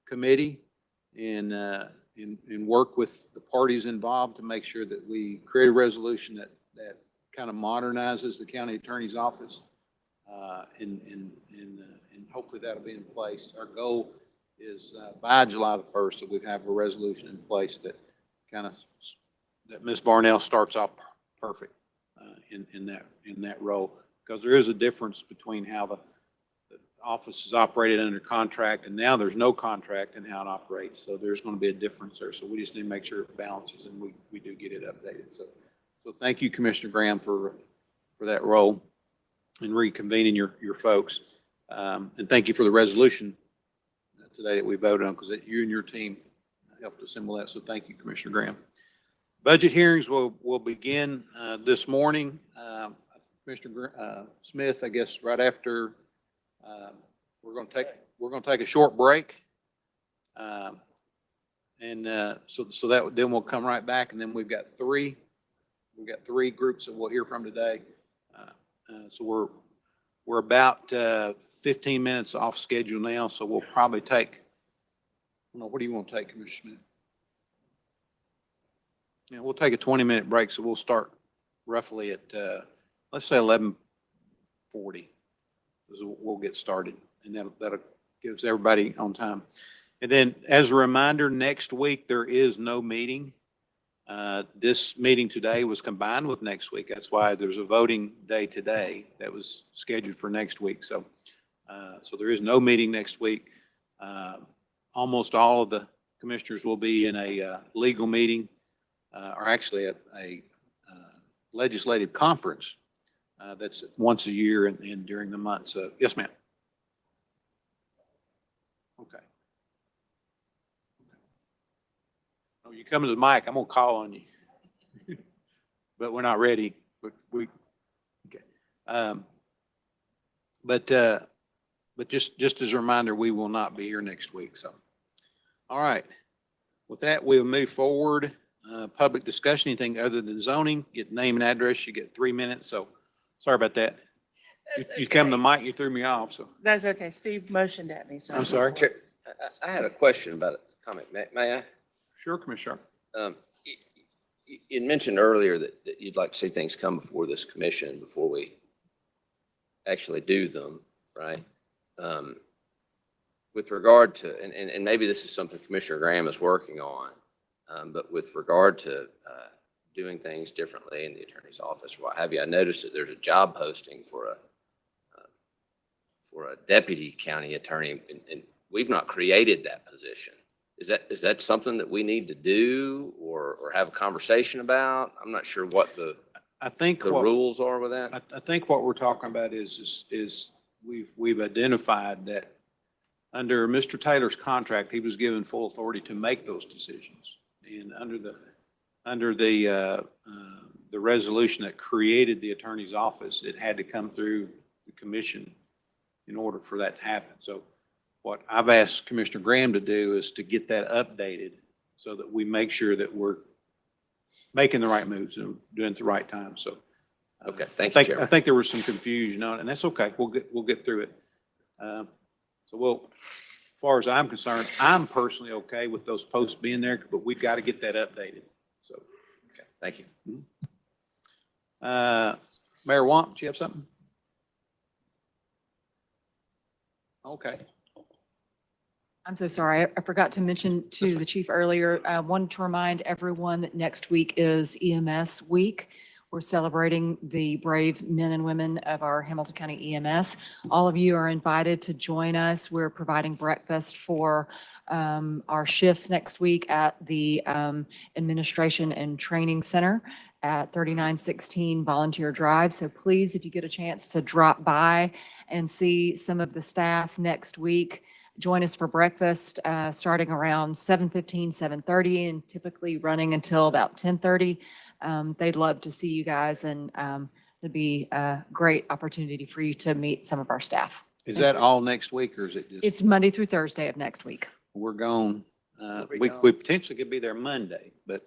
committee and work with the parties involved to make sure that we create a resolution that kind of modernizes the county attorney's office. And hopefully that'll be in place. Our goal is by July the 1st that we have a resolution in place that that Ms. Varnell starts off perfect in that role, because there is a difference between how the office is operated under contract and now there's no contract and how it operates. So there's going to be a difference there. So we just need to make sure it balances and we do get it updated. So thank you, Commissioner Graham, for that role in reconvening your folks. And thank you for the resolution today that we voted on, because you and your team helped assemble that. So thank you, Commissioner Graham. Budget hearings will begin this morning. Commissioner Smith, I guess right after we're going to take a short break. And so that then we'll come right back, and then we've got three groups that we'll hear from today. So we're about 15 minutes off schedule now, so we'll probably take, I don't know, what do you want to take, Commissioner Smith? Yeah, we'll take a 20-minute break, so we'll start roughly at, let's say 11:40. We'll get started, and that'll gives everybody on time. And then, as a reminder, next week there is no meeting. This meeting today was combined with next week. That's why there's a voting day today that was scheduled for next week. So there is no meeting next week. Almost all of the commissioners will be in a legal meeting, or actually a legislative conference that's once a year and during the month. So, yes, ma'am. Okay. Oh, you come to the mic, I'm gonna call on you. But we're not ready. Okay. But just as a reminder, we will not be here next week. So, all right. With that, we'll move forward. Public discussion, anything other than zoning, get name and address, you get 3 minutes. So, sorry about that. You come to the mic, you threw me off, so. That's okay. Steve motioned at me, so. I'm sorry. Chair, I had a question about a comment. May I? Sure, Commissioner. You mentioned earlier that you'd like to see things come before this commission before we actually do them, right? With regard to, and maybe this is something Commissioner Graham is working on, but with regard to doing things differently in the attorney's office, or what have you, I noticed that there's a job posting for a deputy county attorney, and we've not created that position. Is that something that we need to do or have a conversation about? I'm not sure what the rules are with that. I think what we're talking about is we've identified that under Mr. Taylor's contract, he was given full authority to make those decisions. And under the resolution that created the attorney's office, it had to come through the commission in order for that to happen. So what I've asked Commissioner Graham to do is to get that updated so that we make sure that we're making the right moves and doing it at the right time. So, okay, thank you, Chairman. I think there was some confusion on it, and that's okay. We'll get through it. So as far as I'm concerned, I'm personally okay with those posts being there, but we've got to get that updated. So, okay, thank you. Mayor Wamp, do you have something? Okay. I'm so sorry. I forgot to mention to the chief earlier, I wanted to remind everyone that next week is EMS week. We're celebrating the brave men and women of our Hamilton County EMS. All of you are invited to join us. We're providing breakfast for our shifts next week at the Administration and Training Center at 3916 Volunteer Drive. So please, if you get a chance to drop by and see some of the staff next week, join us for breakfast starting around 7:15, 7:30, and typically running until about 10:30. They'd love to see you guys, and it'd be a great opportunity for you to meet some of our staff. Is that all next week or is it just? It's Monday through Thursday of next week. We're gone. We potentially could be there Monday, but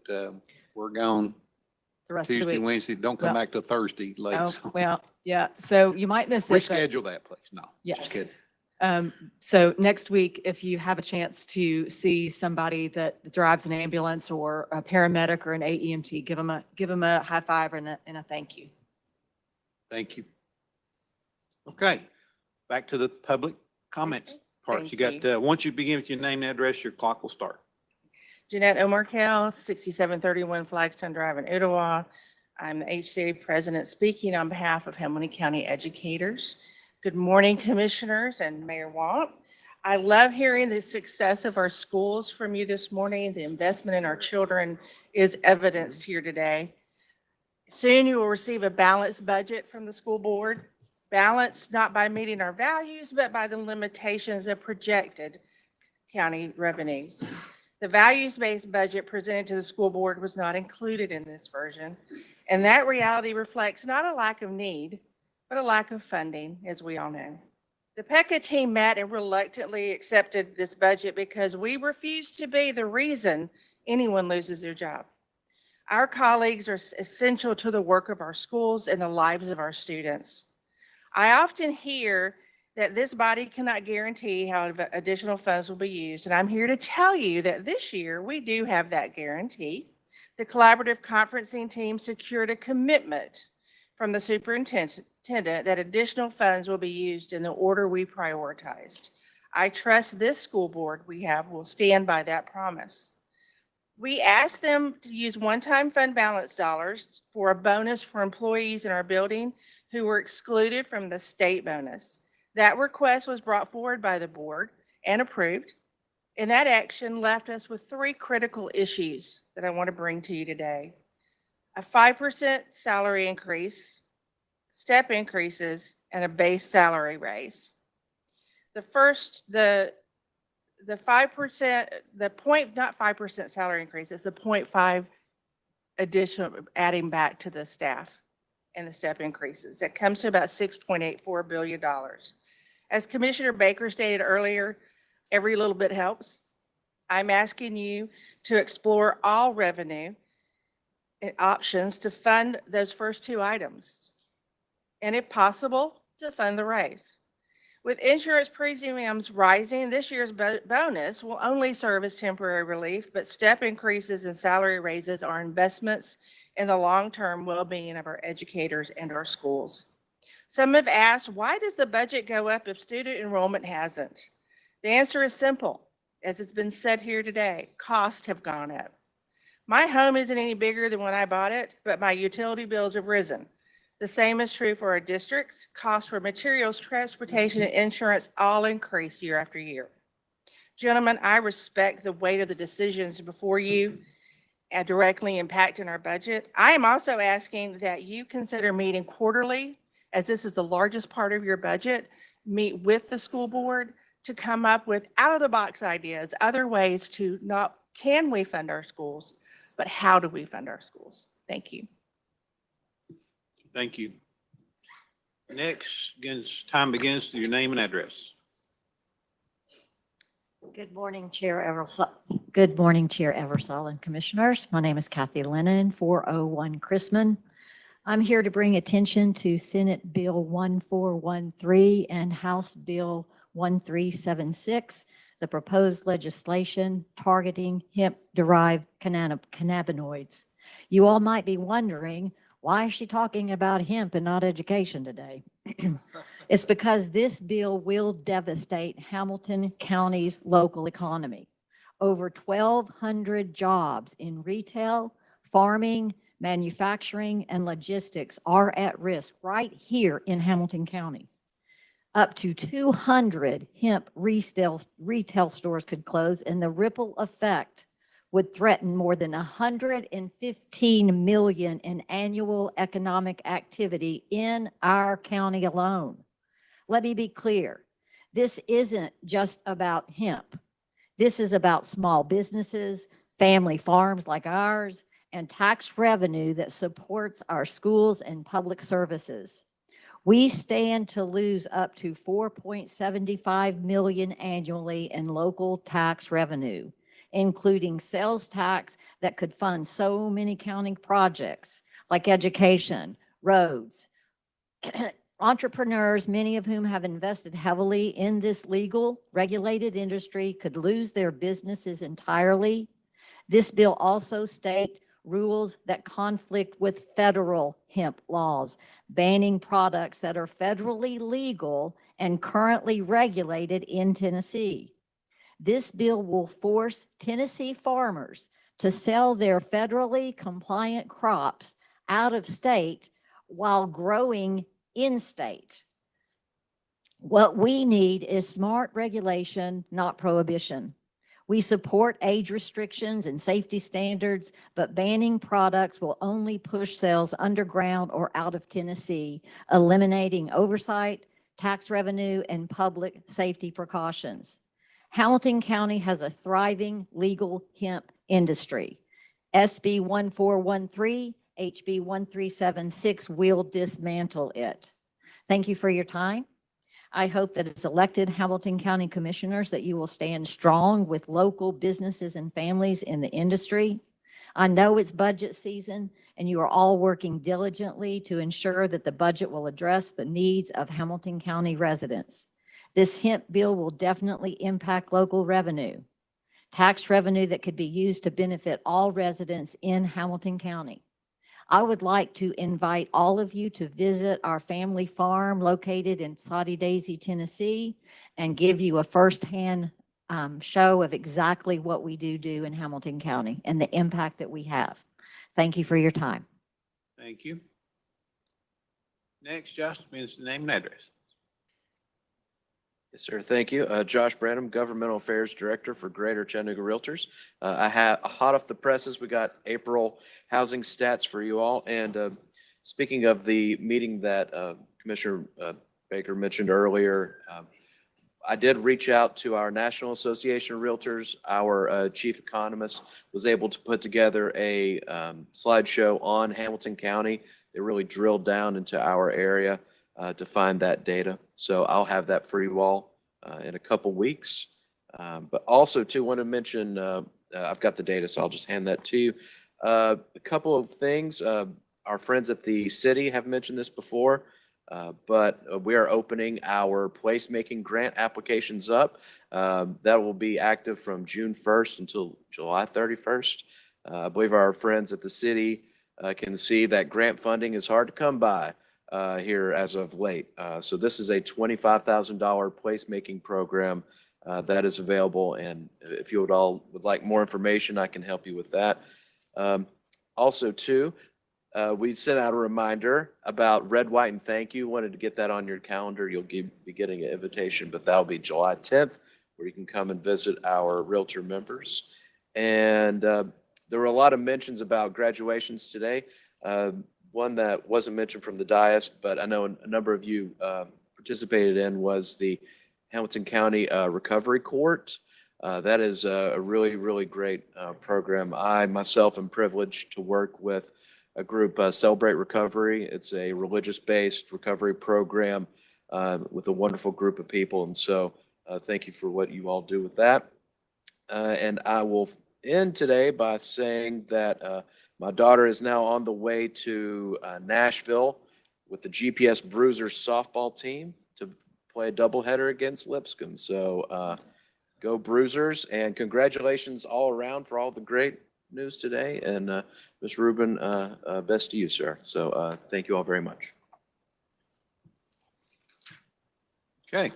we're gone The rest of the Tuesday, week. Wednesday. Don't come Well- back till Thursday late. Oh, so. well, yeah, so you might miss it. but- Reschedule that, please. No. Yes. Just kidding. So next week, if you have a chance to see somebody that drives an ambulance or a paramedic or an AEMT, give them a high five and a thank you. Thank you. Okay, back to the public comments part. Thank You got, once you begin with your name and address, your clock will start. Jeanette Omarkel, 6731 Flagstone Drive in Ottawa. I'm the HCA president speaking on behalf of Hamilton County educators. Good morning, commissioners and Mayor Wamp. I love hearing the success of our schools from you this morning. The investment in our children is evidenced here today. Soon you will receive a balanced budget from the school board. Balanced not by meeting our values, but by the limitations of projected county revenues. The values-based budget presented to the school board was not included in this version, and that reality reflects not a lack of need, but a lack of funding, as we all know. The PECA team met and reluctantly accepted this budget because we refuse to be the reason anyone loses their job. Our colleagues are essential to the work of our schools and the lives of our students. I often hear that this body cannot guarantee how additional funds will be used, and I'm here to tell you that this year we do have that guarantee. The collaborative conferencing team secured a commitment from the superintendent that additional funds will be used in the order we prioritized. I trust this school board we have will stand by that promise. We asked them to use one-time fund balance dollars for a bonus for employees in our building who were excluded from the state bonus. That request was brought forward by the board and approved, and that action left us with three critical issues that I want to bring to you today. A 5% salary increase, step increases, and a base salary raise. The first, the 5%, the point, not 5% salary increase, it's the 0.5 additional adding back to the staff and the step increases. That comes to about $6.84 billion. As Commissioner Baker stated earlier, every little bit helps. I'm asking you to explore all revenue options to fund those first two items, and if possible, to fund the raise. With insurance premiums rising, this year's bonus will only serve as temporary relief, but step increases and salary raises are investments in the long-term well-being of our educators and our schools. Some have asked, why does the budget go up if student enrollment hasn't? The answer is simple. As it's been said here today, costs have gone up. My home isn't any bigger than when I bought it, but my utility bills have risen. The same is true for our districts. Costs for materials, transportation, and insurance all increase year after year. Gentlemen, I respect the weight of the decisions before you and directly impacting our budget. I am also asking that you consider meeting quarterly, as this is the largest part of your budget, meet with the school board to come up with out-of-the-box ideas, other ways to not, can we fund our schools, but how do we fund our schools? Thank you. Thank you. Next, again, time begins to your name and address. Good morning, Chair Eversole. Good morning, Chair Eversole and Commissioners. My name is Kathy Lennon, 401 Chrisman. I'm here to bring attention to Senate Bill 1413 and House Bill 1376, the proposed legislation targeting hemp-derived cannabinoids. You all might be wondering, Why is she talking about hemp and not education today? It's because this bill will devastate Hamilton County's local economy. Over 1,200 jobs in retail, farming, manufacturing, and logistics are at risk right here in Hamilton County. Up to 200 hemp retail stores could close, and the ripple effect would threaten more than 115 million in annual economic activity in our county alone. Let me be clear. This isn't just about hemp. This is about small businesses, family farms like ours, and tax revenue that supports our schools and public services. We stand to lose up to $4.75 million annually in local tax revenue, including sales tax that could fund so many county projects like education, roads. Entrepreneurs, many of whom have invested heavily in this legal regulated industry, could lose their businesses entirely. This bill also states rules that conflict with federal hemp laws, banning products that are federally legal and currently regulated in Tennessee. This bill will force Tennessee farmers to sell their federally compliant crops out of state while growing in state. What we need is smart regulation, not prohibition. We support age restrictions and safety standards, but banning products will only push sales underground or out of Tennessee, eliminating oversight, tax revenue, and public safety precautions. Hamilton County has a thriving legal hemp industry. SB 1413, HB 1376 will dismantle it. Thank you for your time. I hope that as elected Hamilton County Commissioners that you will stand strong with local businesses and families in the industry. I know it's budget season and you are all working diligently to ensure that the budget will address the needs of Hamilton County residents. This hemp bill will definitely impact local revenue, tax revenue that could be used to benefit all residents in Hamilton County. I would like to invite all of you to visit our family farm located in Soddy Daisy, Tennessee, and give you a firsthand show of exactly what we do in Hamilton County and the impact that we have. Thank you for your time. Thank you. Next, Justin, means the name and address. Yes, sir. Thank you. Josh Branham, Governmental Affairs Director for Greater Chattanooga Realtors. I have hot off the presses, we got April housing stats for you all. And speaking of the meeting that Commissioner Baker mentioned earlier, I did reach out to our National Association of Realtors. Our chief economist was able to put together a slideshow on Hamilton County. They really drilled down into our area to find that data. So I'll have that for you all in a couple weeks. But also too, want to mention, I've got the data, so I'll just hand that to you. A couple of things. Our friends at the city have mentioned this before, but we are opening our placemaking grant applications up. That will be active from June 1st until July 31st. I believe our friends at the city can see that grant funding is hard to come by here as of late. So this is a $25,000 placemaking program that is available. And if you would like more information, I can help you with that. Also too, we sent out a reminder about Red, White, and Thank You. Wanted to get that on your calendar. You'll be getting an invitation, but that'll be July 10th, where you can come and visit our realtor members. And there were a lot of mentions about graduations today. One that wasn't mentioned from the dais, but I know a number of you participated in, was the Hamilton County Recovery Court. That is a really, really great program. I myself am privileged to work with a group, Celebrate Recovery. It's a religious-based recovery program with a wonderful group of people. And so thank you for what you all do with that. And I will end today by saying that my daughter is now on the way to Nashville with the GPS Bruisers softball team to play a doubleheader against Lipscomb. So go Bruisers, and congratulations all around for all the great news today. And Ms. Rubin, best to you, sir. So thank you all very much. Okay.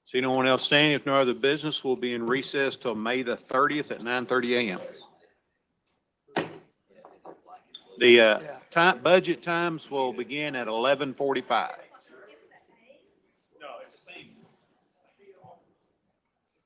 See no one else standing. If no other business, we'll be in recess till May the 30th at 9:30 a.m. The budget times will begin at 11:45.